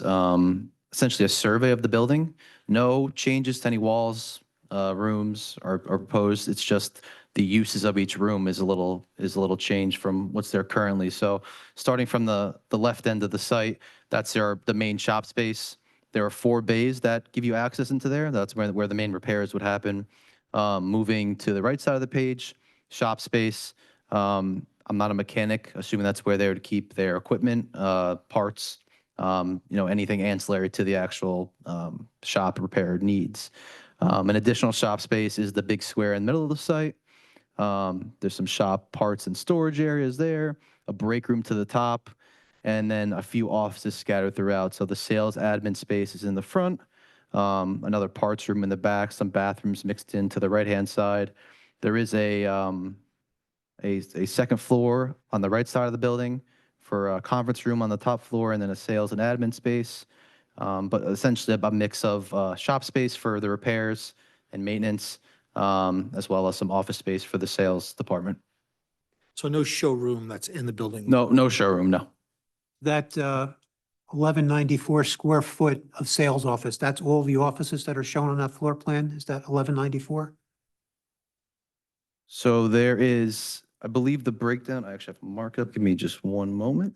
essentially a survey of the building. No changes to any walls, rooms are proposed. It's just the uses of each room is a little change from what's there currently. So starting from the left end of the site, that's the main shop space. There are 4 bays that give you access into there. That's where the main repairs would happen. Moving to the right side of the page, shop space. I'm not a mechanic, assuming that's where they would keep their equipment, parts, anything ancillary to the actual shop repair needs. An additional shop space is the big square in the middle of the site. There's some shop parts and storage areas there, a break room to the top, and then a few offices scattered throughout. So the sales admin space is in the front, another parts room in the back, some bathrooms mixed into the right-hand side. There is a second floor on the right side of the building for a conference room on the top floor, and then a sales and admin space. But essentially a mix of shop space for the repairs and maintenance, as well as some office space for the sales department. So no showroom that's in the building? No showroom, no. That 1194 square foot of sales office. That's all the offices that are shown on that floor plan? Is that 1194? So there is, I believe the breakdown, I actually have a markup. Give me just one moment.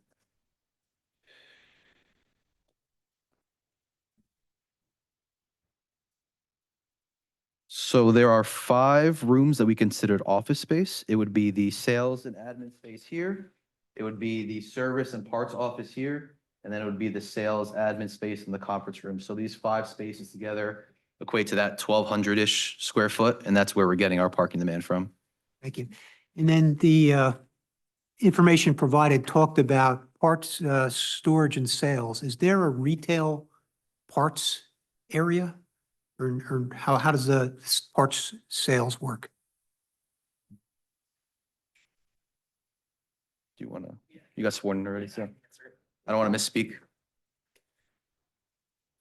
So there are 5 rooms that we considered office space. It would be the sales and admin space here. It would be the service and parts office here. And then it would be the sales admin space in the conference room. So these 5 spaces together equate to that 1,200-ish square foot. And that's where we're getting our parking demand from. Thank you. And then the information provided talked about parts, storage and sales. Is there a retail parts area? Or how does the parts sales work? Do you want to, you got sworn in already, so I don't want to misspeak.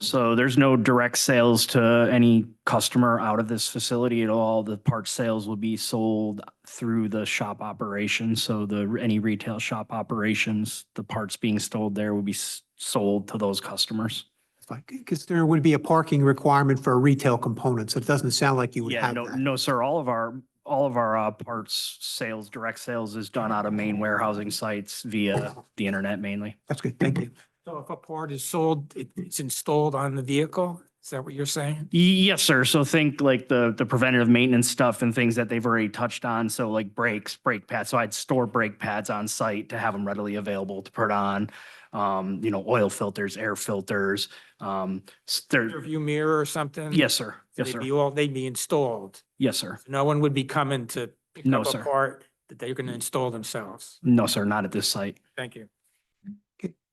So there's no direct sales to any customer out of this facility at all. The parts sales will be sold through the shop operation. So any retail shop operations, the parts being sold there will be sold to those customers. Because there would be a parking requirement for a retail component, so it doesn't sound like you would Yeah, have no, that. no, sir. All of our parts sales, direct sales is done out of main warehousing sites via the internet mainly. That's good, thank you. So if a part is sold, it's installed on the vehicle? Is that what you're saying? Yes, sir. So think like the preventative maintenance stuff and things that they've already touched on. So like brakes, brake pads. So I'd store brake pads on site to have them readily available to put on. Oil filters, air filters. View mirror or something? Yes, sir. Yes, sir. They'd be installed. Yes, sir. No one would be coming to pick No, up a sir. part that they're going to install themselves. No, sir, not at this site. Thank you.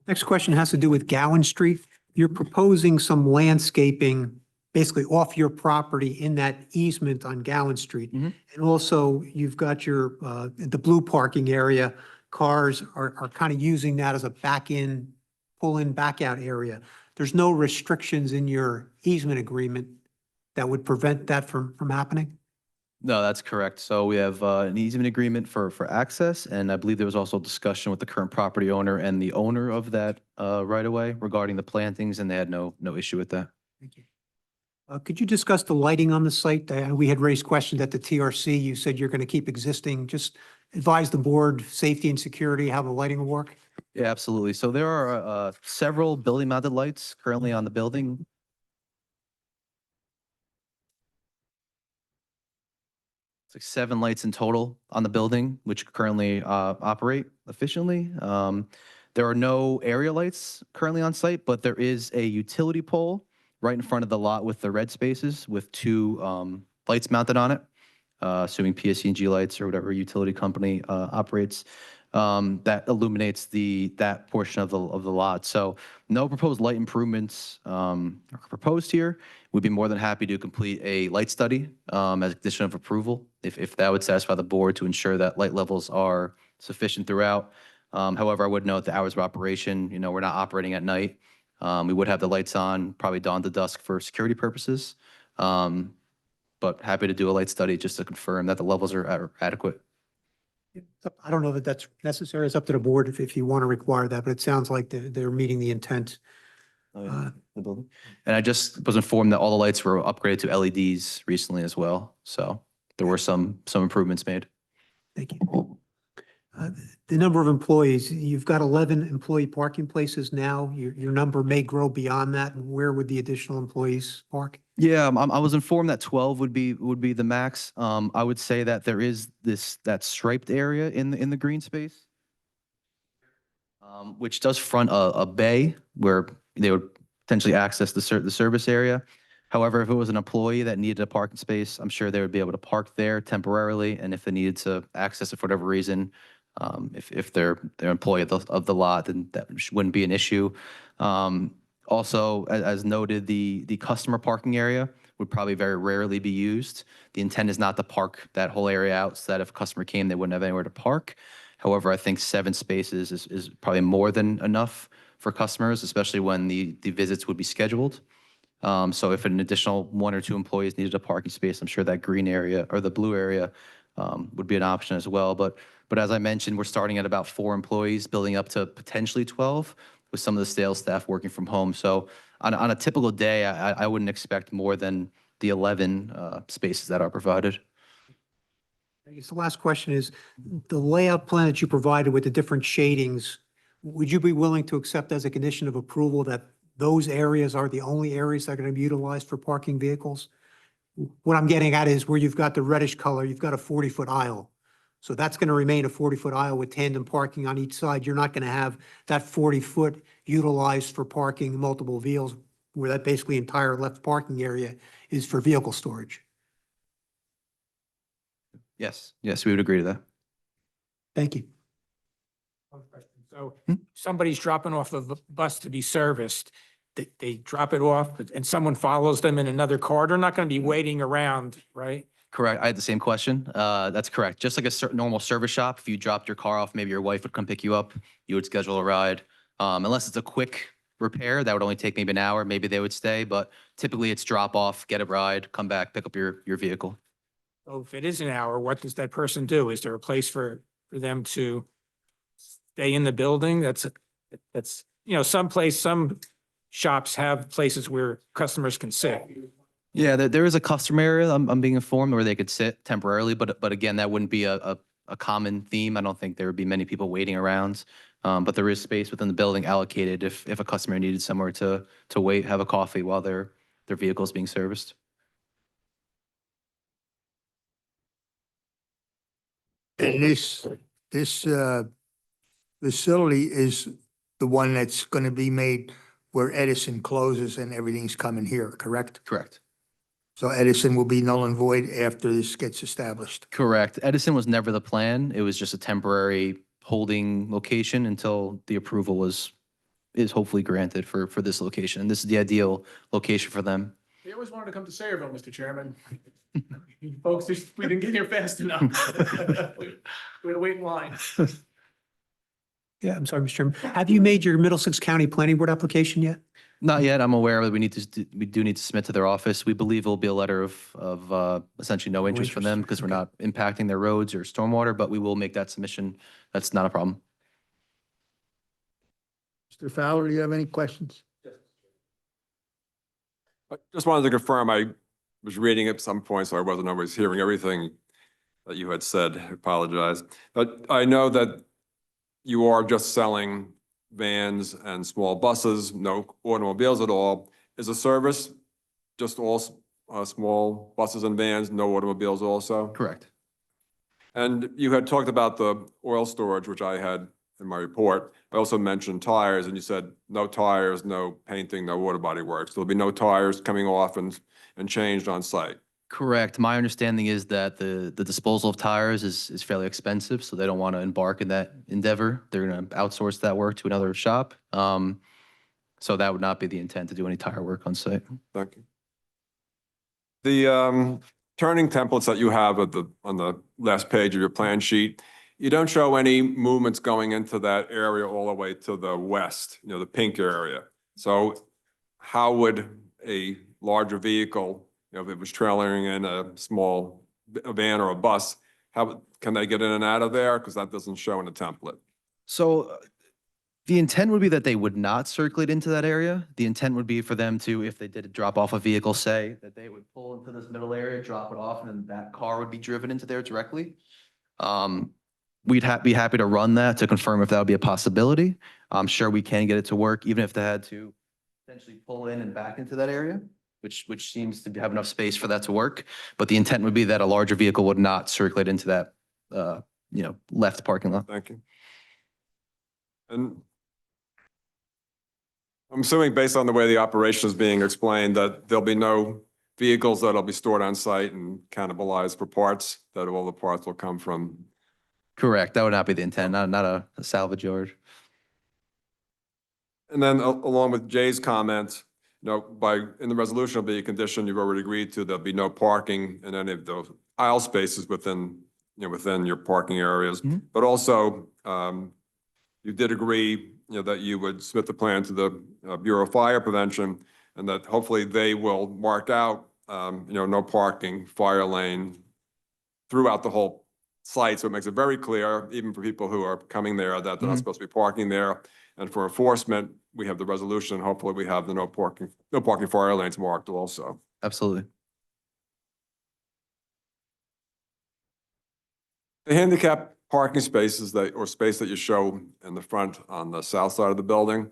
Next question has to do with Gowan Street. You're proposing some landscaping basically off your property in that easement on Gowan Street. Mhm. And also you've got your, the blue parking area. Cars are kind of using that as a back-in, pull-in, back-out area. There's no restrictions in your easement agreement that would prevent that from happening? No, that's correct. So we have an easement agreement for access, and I believe there was also a discussion with the current property owner and the owner of that right away regarding the plantings, and they had no issue with that. Thank you. Could you discuss the lighting on the site? We had raised questions at the TRC. You said you're going to keep existing. Just advise the board, safety and security, how the lighting will work. Yeah, absolutely. So there are several building mounted lights currently on the building. It's like 7 lights in total on the building, which currently operate efficiently. There are no area lights currently on site, but there is a utility pole right in front of the lot with the red spaces with 2 lights mounted on it, assuming PSE&G lights or whatever utility company operates, that illuminates that portion of the lot. So no proposed light improvements are proposed here. We'd be more than happy to complete a light study as a condition of approval, if that would satisfy the board to ensure that light levels are sufficient throughout. However, I would note the hours of operation, we're not operating at night. We would have the lights on, probably dawn to dusk for security purposes. But happy to do a light study just to confirm that the levels are adequate. I don't know that that's necessary. It's up to the board if you want to require that, but it sounds like they're meeting the intent. The building. And I just was informed that all the lights were upgraded to LEDs recently as well. So there were some improvements made. Thank you. The number of employees, you've got 11 employee parking places now. Your number may grow beyond that. Where would the additional employees park? Yeah, I was informed that 12 would be the max. I would say that there is that striped area in the green space, which does front a bay where they would potentially access the service area. However, if it was an employee that needed a parking space, I'm sure they would be able to park there temporarily. And if they needed to access it for whatever reason, if they're employee of the lot, then that wouldn't be an issue. Also, as noted, the customer parking area would probably very rarely be used. The intent is not to park that whole area out so that if a customer came, they wouldn't have anywhere to park. However, I think 7 spaces is probably more than enough for customers, especially when the visits would be scheduled. So if an additional 1 or 2 employees needed a parking space, I'm sure that green area or the blue area would be an option as well. But as I mentioned, we're starting at about 4 employees, building up to potentially 12. with some of the sales staff working from home. So on a typical day, I wouldn't expect more than the 11 spaces that are provided. I guess the last question is, the layout plan that you provided with the different shadings, would you be willing to accept as a condition of approval that those areas are the only areas that are going to be utilized for parking vehicles? What I'm getting at is where you've got the reddish color, you've got a 40-foot aisle. So that's going to remain a 40-foot aisle with tandem parking on each side. You're not going to have that 40-foot utilized for parking multiple vehicles, where that basically entire left parking area is for vehicle storage. Yes, we would agree to that. Thank you. So somebody's dropping off of a bus to be serviced. They drop it off and someone follows them in another car. They're not going to be waiting around, right? Correct. I had the same question. That's correct. Just like a normal service shop, if you dropped your car off, maybe your wife would come pick you up, you would schedule a ride. Unless it's a quick repair, that would only take maybe an hour, maybe they would stay, but typically it's drop off, get a ride, come back, pick up your vehicle. So if it is an hour, what does that person do? Is there a place for them to stay in the building? That's, some shops have places where customers can sit. Yeah, there is a customer area, I'm being informed, where they could sit temporarily, but again, that wouldn't be a common theme. I don't think there would be many people waiting around. But there is space within the building allocated if a customer needed somewhere to wait, have a coffee while their vehicle is being serviced. And this facility is the one that's going to be made where Edison closes and everything's coming here, correct? Correct. So Edison will be null and void after this gets established. Correct. Edison was never the plan. It was just a temporary holding location until the approval is hopefully granted for this location. And this is the ideal location for them. They always wanted to come to Sayreville, Mr. Chairman. Folks, we didn't get here fast enough. We had to wait in line. Yeah, I'm sorry, Mr. Chairman. Have you made your Middlesex County Planning Board application yet? Not yet. I'm aware that we do need to submit to their office. We believe it'll be a letter of essentially no interest from them because we're not impacting their roads or stormwater, but we will make that submission. That's not a problem. Mr. Fowler, do you have any questions? I just wanted to confirm, I was reading at some point, so I wasn't always hearing everything that you had said. I apologize. But I know that you are just selling vans and small buses, no automobiles at all. Is the service just all small buses and vans, no automobiles also? Correct. And you had talked about the oil storage, which I had in my report. I also mentioned tires, and you said no tires, no painting, no water body works. There'll be no tires coming off and changed on site. Correct. My understanding is that the disposal of tires is fairly expensive, so they don't want to embark in that endeavor. They're going to outsource that work to another shop. So that would not be the intent to do any tire work on site. Thank you. The turning templates that you have on the last page of your plan sheet, you don't show any movements going into that area all the way to the west, the pink area. So how would a larger vehicle, if it was trailering in a van or a bus, how can they get in and out of there? Because that doesn't show in the template. So the intent would be that they would not circulate into that area. The intent would be for them to, if they did drop off a vehicle, say, that they would pull into this middle area, drop it off, and then that car would be driven into there directly. We'd be happy to run that to confirm if that would be a possibility. I'm sure we can get it to work, even if they had to potentially pull in and back into that area, which seems to have enough space for that to work. But the intent would be that a larger vehicle would not circulate into that, left parking lot. Thank you. And I'm assuming based on the way the operation is being explained that there'll be no vehicles that'll be stored on site and cannibalized for parts, that all the parts will come from. Correct. That would not be the intent, not a salvage yard. And then along with Jay's comments, in the resolution will be a condition you've already agreed to, there'll be no parking in any of those aisle spaces within your parking areas. Mm-hmm. But also, you did agree, that you would submit the plan to the Bureau of Fire Prevention, and that hopefully they will mark out, no parking, fire lane throughout the whole site, so it makes it very clear, even for people who are coming there, that they're not Mhm. supposed to be parking there. And for enforcement, we have the resolution. Hopefully, we have the no parking fire lanes marked also. Absolutely. The handicap parking spaces or space that you show in the front on the south side of the building,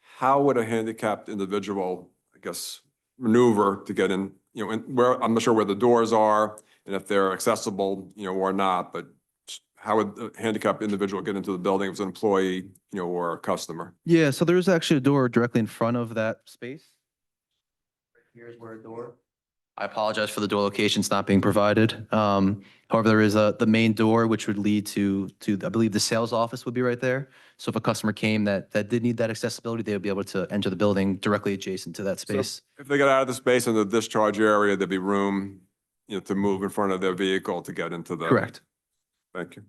how would a handicapped individual, I guess, maneuver to get in, where, I'm not sure where the doors are and if they're accessible, or not, but how would a handicapped individual get into the building as an employee, or a customer? Yeah, so there's actually a door directly in front of that space. Here's where a door. I apologize for the door locations not being provided. However, there is the main door, which would lead to, I believe the sales office would be right there. So if a customer came that did need that accessibility, they would be able to enter the building directly adjacent to that So space. if they get out of the space in the discharge area, there'd be room, to move in front of their vehicle to get into the. Correct. Thank you.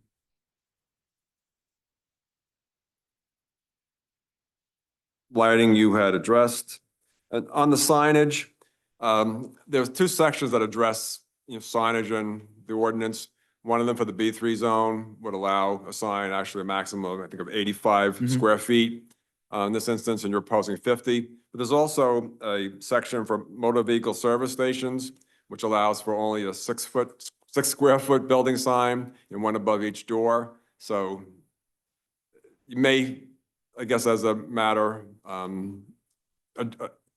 Lighting you had addressed. And on the signage, there's two sections that address, signage and the ordinance. One of them for the B3 zone would allow a sign, actually a maximum, I think, of 85 Mhm. square feet. In this instance, and you're proposing 50. But there's also a section for motor vehicle service stations, which allows for only a 6 square foot building sign and one above each door. So you may, I guess, as a matter,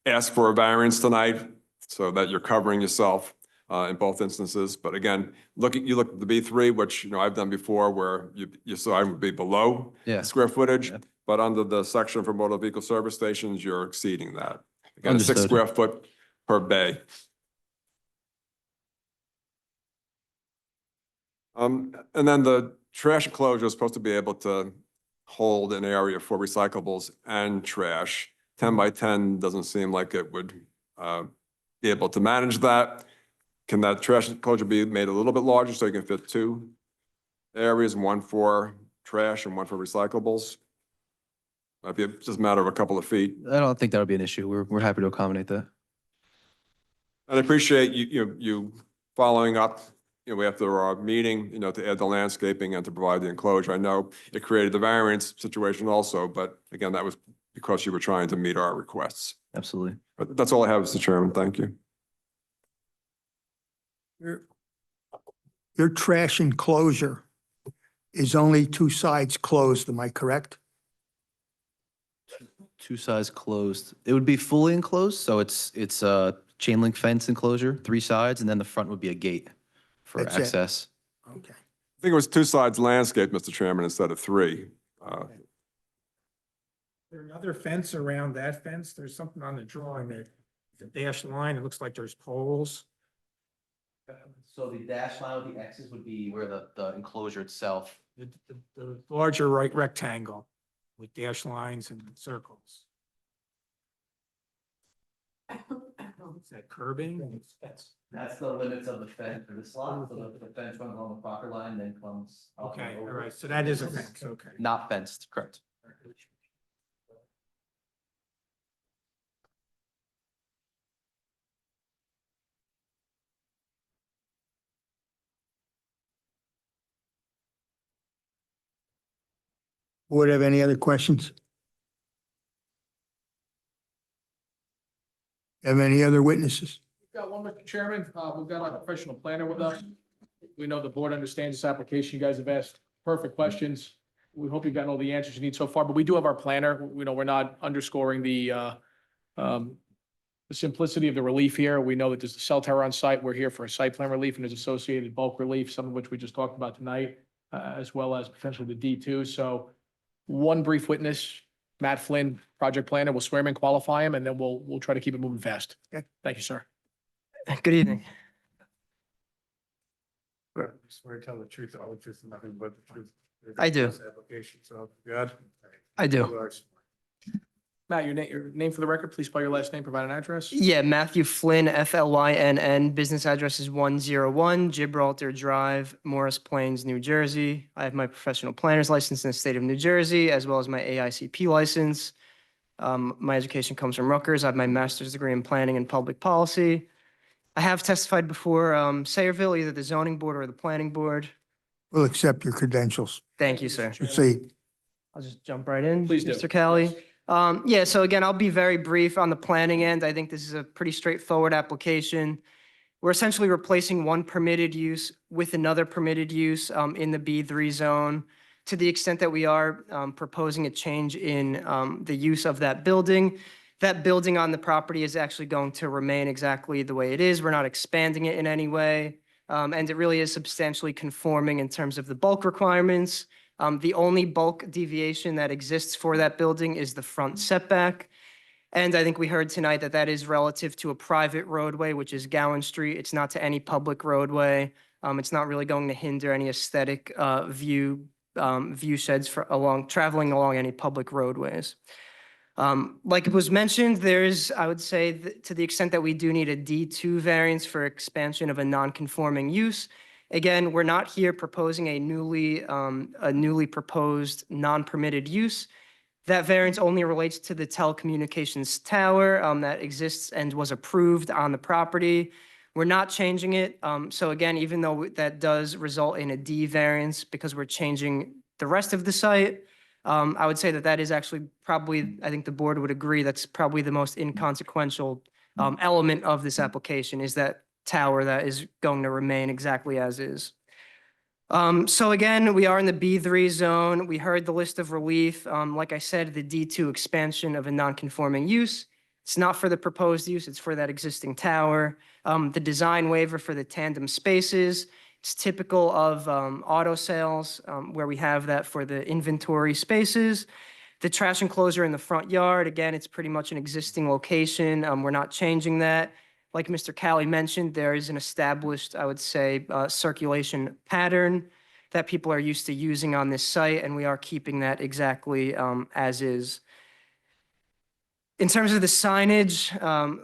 ask for a variance tonight so that you're covering yourself in both instances. But again, you look at the B3, which, I've done before, where your sign would be below Yeah. square footage, Yeah. but under the section for motor vehicle service stations, you're exceeding that. Again, a 6 Understood. square foot per bay. And then the trash enclosure is supposed to be able to hold an area for recyclables and trash. 10 by 10 doesn't seem like it would be able to manage that. Can that trash enclosure be made a little bit larger so you can fit two areas, one for trash and one for recyclables? Might be just a matter of a couple of feet. I don't think that would be an issue. We're happy to accommodate that. And I appreciate you following up, after our meeting, to add the landscaping and to provide the enclosure. I know it created the variance situation also, but again, that was because you were trying to meet our requests. Absolutely. But that's all I have, Mr. Chairman. Thank you. Your trash enclosure is only two sides closed, am I correct? Two sides closed. It would be fully enclosed, so it's a chain link fence enclosure, 3 sides, and then the front would be a gate for That's it. access. Okay. I think it was 2 sides landscape, Mr. Chairman, instead of 3. There's another fence around that fence. There's something on the drawing there. The dashed line, it looks like there's poles. So the dash line with the X's would be where the enclosure itself. The larger right rectangle with dashed lines and circles. Is that curbing? That's the limits of the fence for this lot, so the fence runs on the property line, then comes. up Okay, and all over. right, so that is a fence, okay. Not fenced, correct. Board have any other questions? Have any other witnesses? We've got one, Mr. Chairman. We've got our professional planner with us. We know the board understands this application. You guys have asked perfect questions. We hope you've gotten all the answers you need so far, but we do have our planner. We know we're not underscoring the simplicity of the relief here. We know that there's a cell tower on site. We're here for a site plan relief and there's associated bulk relief, some of which we just talked about tonight, as well as potentially the D2. So one brief witness, Matt Flynn, project planner, will swear him in, qualify him, and then we'll try to keep it moving fast. Okay. Thank you, sir. Good evening. Swear to tell the truth, all the truth, and nothing but the truth. I do. This application, so good. I do. You are- Matt, your name for the record, please spell your last name, provide an address. Yeah, Matthew Flynn, Flynn. Business address is 101 Gibraltar Drive, Morris Plains, New Jersey. I have my professional planner's license in the state of New Jersey, as well as my AICP license. My education comes from Rutgers. I have my master's degree in planning and public policy. I have testified before Sayreville, either the zoning board or the planning board. We'll accept your credentials. Thank you, sir. Proceed. I'll just jump right in. Please do. Mr. Kelly. Yeah, so again, I'll be very brief on the planning end. I think this is a pretty straightforward application. We're essentially replacing one permitted use with another permitted use in the B3 zone. To the extent that we are proposing a change in the use of that building on the property is actually going to remain exactly the way it is. We're not expanding it in any way. And it really is substantially conforming in terms of the bulk requirements. The only bulk deviation that exists for that building is the front setback. And I think we heard tonight that that is relative to a private roadway, which is Gowan Street. It's not to any public roadway. It's not really going to hinder any aesthetic view sheds traveling along any public roadways. Like it was mentioned, I would say, to the extent that we do need a D2 variance for expansion of a non-conforming use. Again, we're not here proposing a newly proposed non-permitted use. That variance only relates to the telecommunications tower that exists and was approved on the property. We're not changing it. So again, even though that does result in a D variance because we're changing the rest of the site, I would say that is actually probably, I think the board would agree, that's probably the most inconsequential element of this application is that tower that is going to remain exactly as is. So again, we are in the B3 zone. We heard the list of relief. Like I said, the D2 expansion of a non-conforming use. It's not for the proposed use, it's for that existing tower. The design waiver for the tandem spaces. It's typical of auto sales where we have that for the inventory spaces. The trash enclosure in the front yard, again, it's pretty much an existing location. We're not changing that. Like Mr. Cali mentioned, there is an established, I would say, circulation pattern that people are used to using on this site, and we are keeping that exactly as is. In terms of the signage,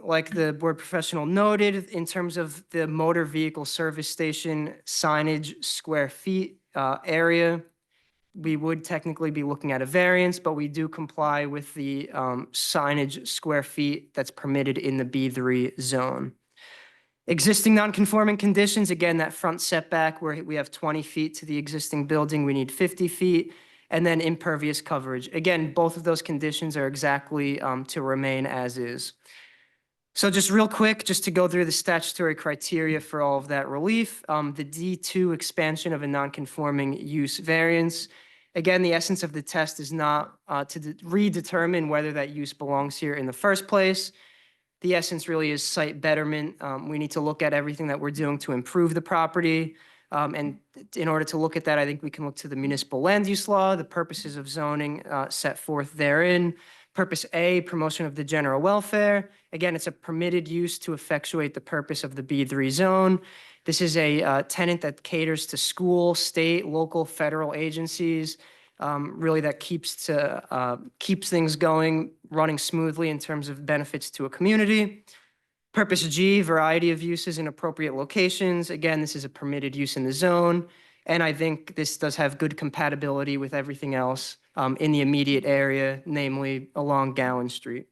like the board professional noted, in terms of the motor vehicle service station signage square feet area, we would technically be looking at a variance, but we do comply with the signage square feet that's permitted in the B3 zone. Existing non-conforming conditions, again, that front setback where we have 20 feet to the existing building, we need 50 feet, and then impervious coverage. Again, both of those conditions are exactly to remain as is. So just real quick, just to go through the statutory criteria for all of that relief, the D2 expansion of a non-conforming use variance. Again, the essence of the test is not to redetermine whether that use belongs here in the first place. The essence really is site betterment. We need to look at everything that we're doing to improve the property. And in order to look at that, I think we can look to the municipal land use law, the purposes of zoning set forth therein. Purpose A, promotion of the general welfare. Again, it's a permitted use to effectuate the purpose of the B3 zone. This is a tenant that caters to school, state, local, federal agencies, really that keeps things running smoothly in terms of benefits to a community. Purpose G, variety of uses in appropriate locations. Again, this is a permitted use in the zone. And I think this does have good compatibility with everything else in the immediate area, namely along Gowan Street.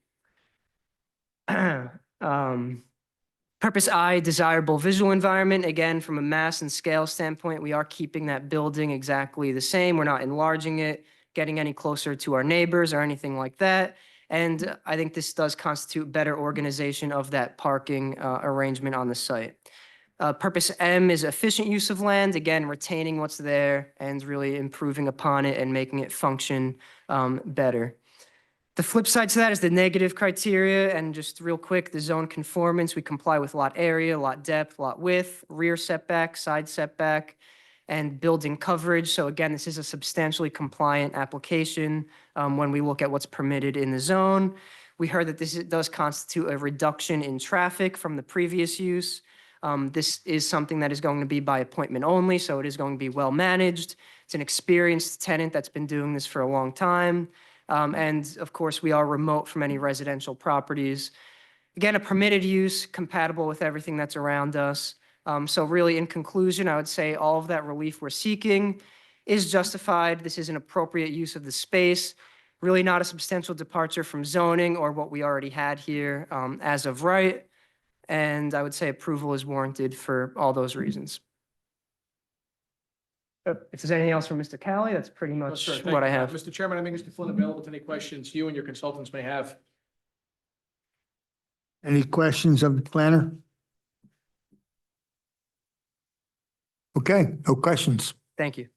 Purpose I, desirable visual environment. Again, from a mass and scale standpoint, we are keeping that building exactly the same. We're not enlarging it, getting any closer to our neighbors or anything like that. And I think this does constitute better organization of that parking arrangement on the site. Purpose M is efficient use of land, again, retaining what's there and really improving upon it and making it function better. The flip side to that is the negative criteria, and just real quick, the zone conformance, we comply with lot area, lot depth, lot width, rear setback, side setback, and building coverage. So again, this is a substantially compliant application when we look at what's permitted in the zone. We heard that this does constitute a reduction in traffic from the previous use. This is something that is going to be by appointment only, so it is going to be well managed. It's an experienced tenant that's been doing this for a long time. And of course, we are remote from any residential properties. Again, a permitted use compatible with everything that's around us. So really, in conclusion, I would say all of that relief we're seeking is justified. This is an appropriate use of the space, really not a substantial departure from zoning or what we already had here as of right. And I would say approval is warranted for all those reasons. If there's anything else from Mr. Kelly, that's pretty No, much sir. Thank what I you. have. Mr. Chairman, I make Mr. Flynn available to any questions you and your consultants may have. Any questions of the planner? Okay, no questions. Thank you.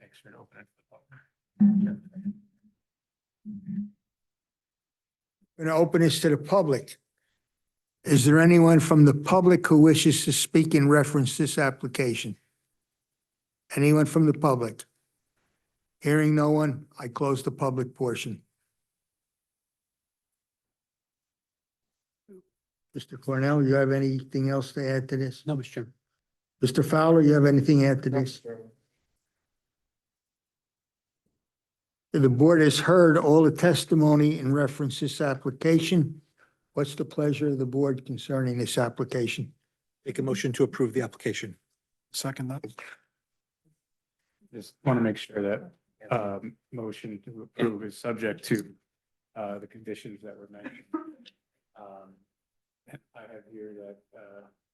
Make sure to open it for the public. Going to open this to the public. Is there anyone from the public who wishes to speak in reference to this application? Anyone from the public? Hearing no one, I close the public portion. Mr. Cornell, you have anything else to add to this? No, Mr. Chairman. Mr. Fowler, you have anything to add to this? The board has heard all the testimony in reference to this application. What's the pleasure of the board concerning this application? Make a motion to approve the application. Second that. Just want to make sure that motion to approve is subject to the conditions that were mentioned. I have here that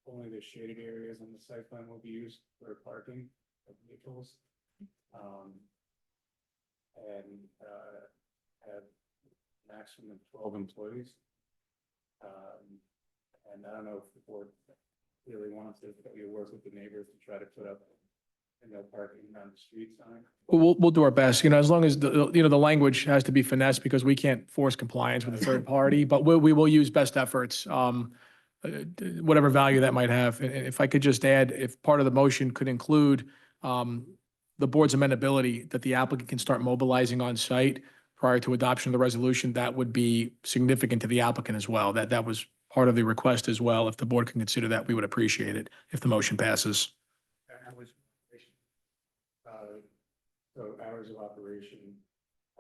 only the shaded areas on the site plan will be used for parking of vehicles. And have maximum of 12 employees. And I don't know if the board really wants to work with the neighbors to try to put up no parking on the street sign. We'll do our best, as long as the language has to be finessed because we can't force compliance with a third party, but we will use best efforts, whatever value that might have. And if I could just add, if part of the motion could include the board's amendability that the applicant can start mobilizing on site prior to adoption of the resolution, that would be significant to the applicant as well. That was part of the request as well. If the board can consider that, we would appreciate it if the motion passes. So hours of operation,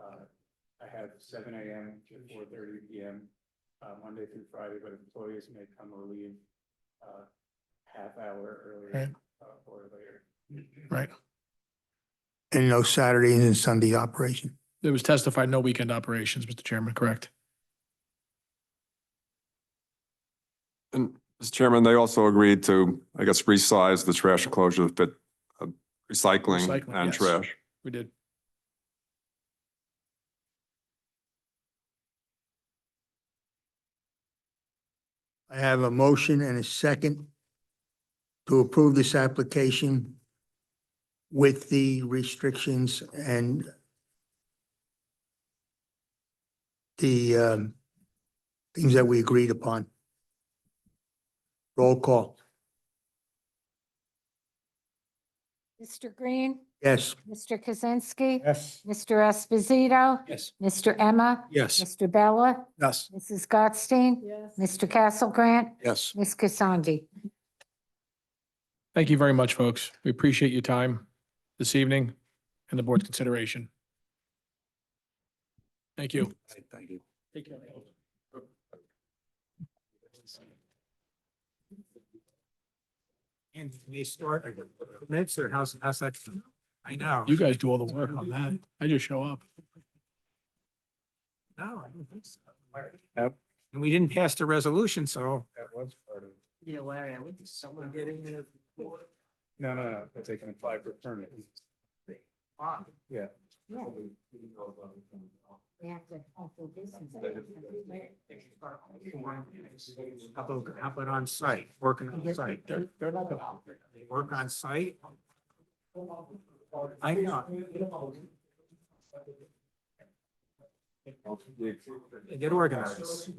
I have 7 a.m. to 4:30 p.m. Monday through Friday, but employees may come or leave half hour earlier or later. Right. And no Saturday and Sunday operation? There was testified no weekend operations, Mr. Chairman, correct? And Mr. Chairman, they also agreed to, I guess, resize the trash enclosure to fit recycling and yes. trash. We did. I have a motion and a second to approve this application with the restrictions and the things that we agreed upon. Roll call. Mr. Green? Yes. Mr. Kaczynski? Yes. Mr. Esposito? Yes. Mr. Emma? Yes. Mr. Bella? Yes. Mrs. Gottstein? Mr. Castle Grant? Yes. Ms. Cassandra? Thank you very much, folks. We appreciate your time this evening and the board's consideration. Thank you. Thank you. Take care. And they start minutes or how's that? I know. You guys do all the work on that. I just show up. No, I don't think so. And we didn't pass the resolution, so. That was part of. Yeah, Larry, I went to someone Getting there. No, they can apply for permit. Yeah. How about on site, working on site? They're not gonna. They work on site? I know. They get organized.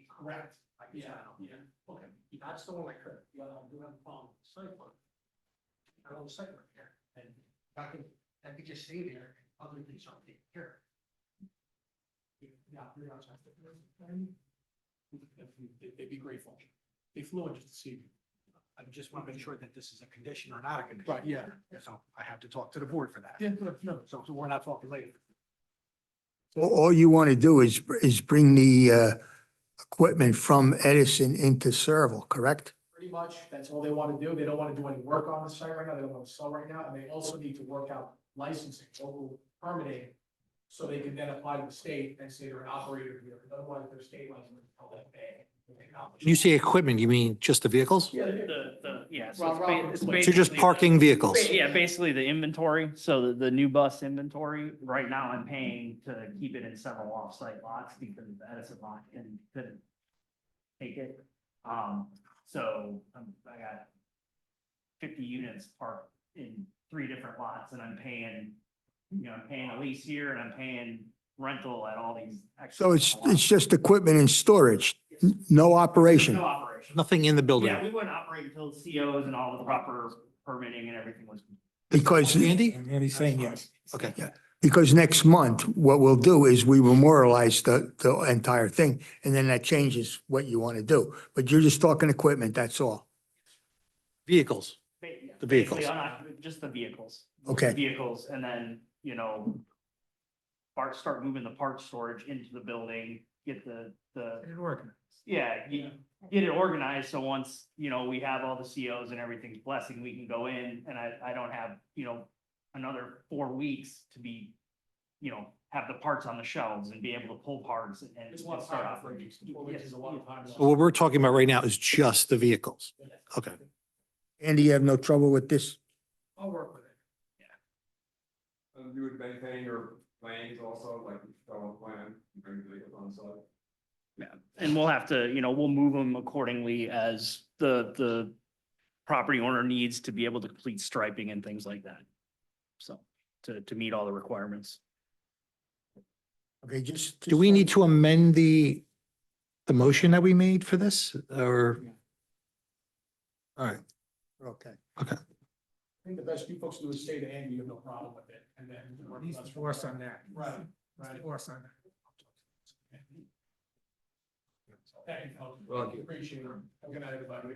Correct. Yeah. Okay. That's the one I heard. You have a problem with the site plan. I don't site right here. And I could just stay there and other things aren't taken care of. They'd be grateful. They flew in just to see me. I just want to make sure that this is a condition or not a condition. Right, yeah. So I have to talk to the board for that. Yeah, no. So we're not talking later. All you want to do is bring the equipment from Edison into Serval, correct? Pretty pretty much, that's all they want to do. They don't want to do any work on the site right now. They don't want to sell right now, and they also need to work out licensing, local permitting, so they can then apply to the state and say they're an operator here, because otherwise their state license is held that bad. You say equipment, you mean just the vehicles? Yeah, Yeah, so it's So you're just parking vehicles? Yeah, basically the inventory, so the new bus inventory, right now I'm paying to keep it in several off-site lots because the Edison lot couldn't take it. So I got 50 units parked in 3 different lots and I'm paying a lease here and I'm paying rental at all these. So it's just equipment and storage, no operation. No operation. Nothing in the building? Yeah, we wouldn't operate until COs and all the proper permitting and everything was. Because, Andy? And he's saying yes. Okay. because next month, what we'll do is we memorialize the entire thing, and then that changes what you want to do. But you're just talking equipment, that's all. Vehicles. The vehicles. Basically, just the vehicles. Okay. Vehicles, and then, start moving the parts storage into the building, get the, get it organized, so once, we have all the COs and everything's blessing, we can go in, and I don't have, another 4 weeks to be, have the parts on the shelves and be able to pull parts and It's one start time. operating. 4 weeks is a long time. So what we're talking about right now is just the vehicles. Okay. Andy, you have no trouble with this? I'll work with it. You would maintain your planes also, like you show a plan, you bring the vehicles on site. Yeah, and we'll have to, we'll move them accordingly as the property owner needs to be able to complete striping and things like that. So, to meet all the requirements. Okay, just. Do we need to amend the motion that we made for this or? All right. Okay. I think the best you folks do is say to Andy, you have no problem with it, and then. He's the boss on that. Right, He's right. the boss on that. Thank you. Well, you- Appreciate it. Have a good night, everybody.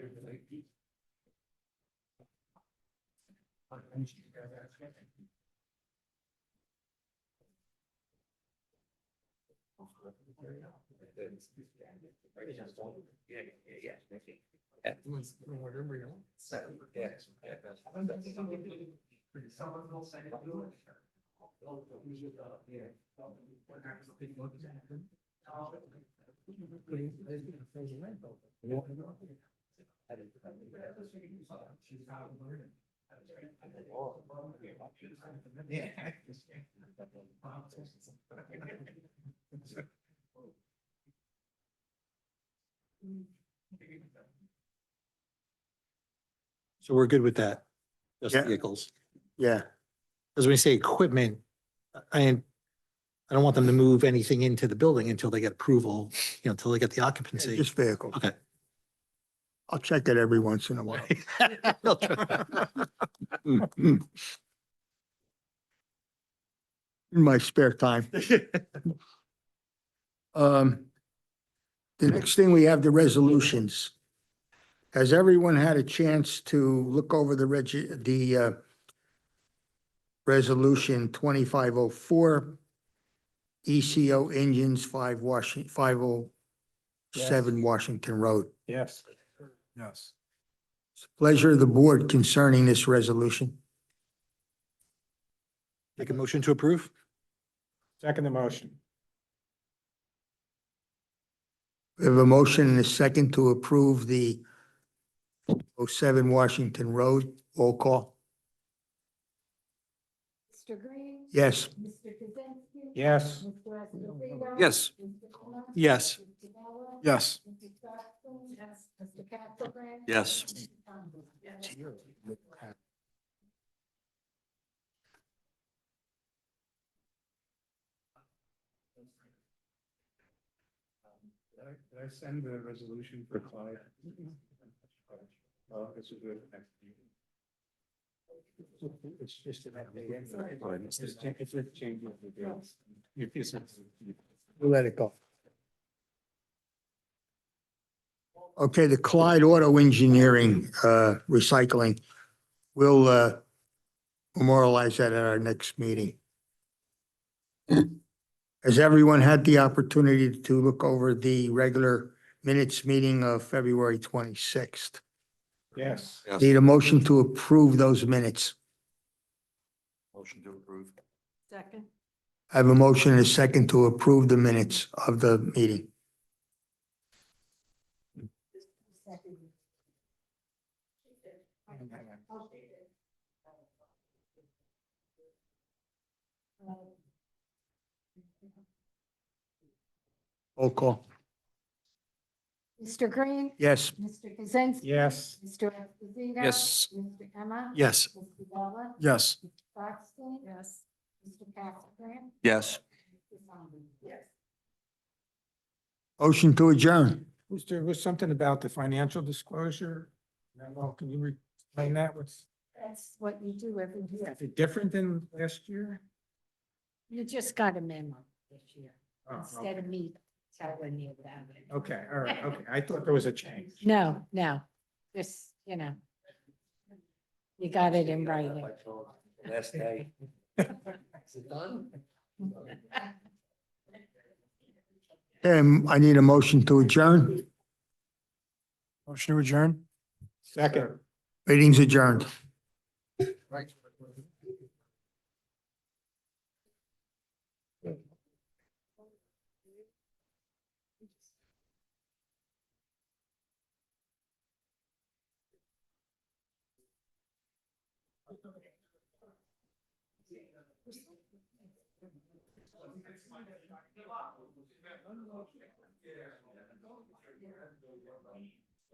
So we're good with that? Just Yeah. vehicles? Yeah, Because when we say equipment, I don't want them to move anything into the building until they get approval, until they get the occupancy. just vehicles. Okay. I'll check it every once in a while. In my spare time. The next thing, we have the resolutions. Has everyone had a chance to look over the resolution 2504, ECO engines, 507 Washington Road? Yes. Yes. Pleasure of the board concerning this resolution. Make a motion to approve? Second the motion. We have a motion and a second to approve the 07 Washington Road. Roll call. Mr. Green? Yes. Mr. Kaczynski? Yes. Mr. Esposito? Yes. Mr. Thomas? Yes. Mr. Bella? Yes. Mr. Stockton? Yes. Mr. Castlebrand? Yes. Mr. Thomas? Yes. Did I send the resolution for Clyde? Oh, this is good. It's just an update. It's just changing the dates. We'll let it go. Okay, the Clyde Auto Engineering, recycling. We'll, memorialize that at our next meeting. Has everyone had the opportunity to look over the regular minutes meeting of February 26th? Yes. Yes. Need a motion to approve those minutes. Motion to approve. Second. I have a motion and a second to approve the minutes of the meeting. Roll call. Mr. Green? Yes. Mr. Kaczynski? Yes. Mr. Esposito? Yes. Mr. Emma? Yes. Mr. Bella? Yes. Mr. Buxton? Yes. Mr. Castlebrand? Yes. Mr. Simon? Yes. Motion to adjourn. There was something about the financial disclosure. Can you explain that? What's, That's what you do every year. is it different than last year? You just got a memo this year Oh, instead of me telling you about it. Okay, all right, okay. I thought there was a change. No, just, you got it in writing. Last day. Is it done? I need a motion to adjourn. Motion to adjourn? Second. Meeting's adjourned.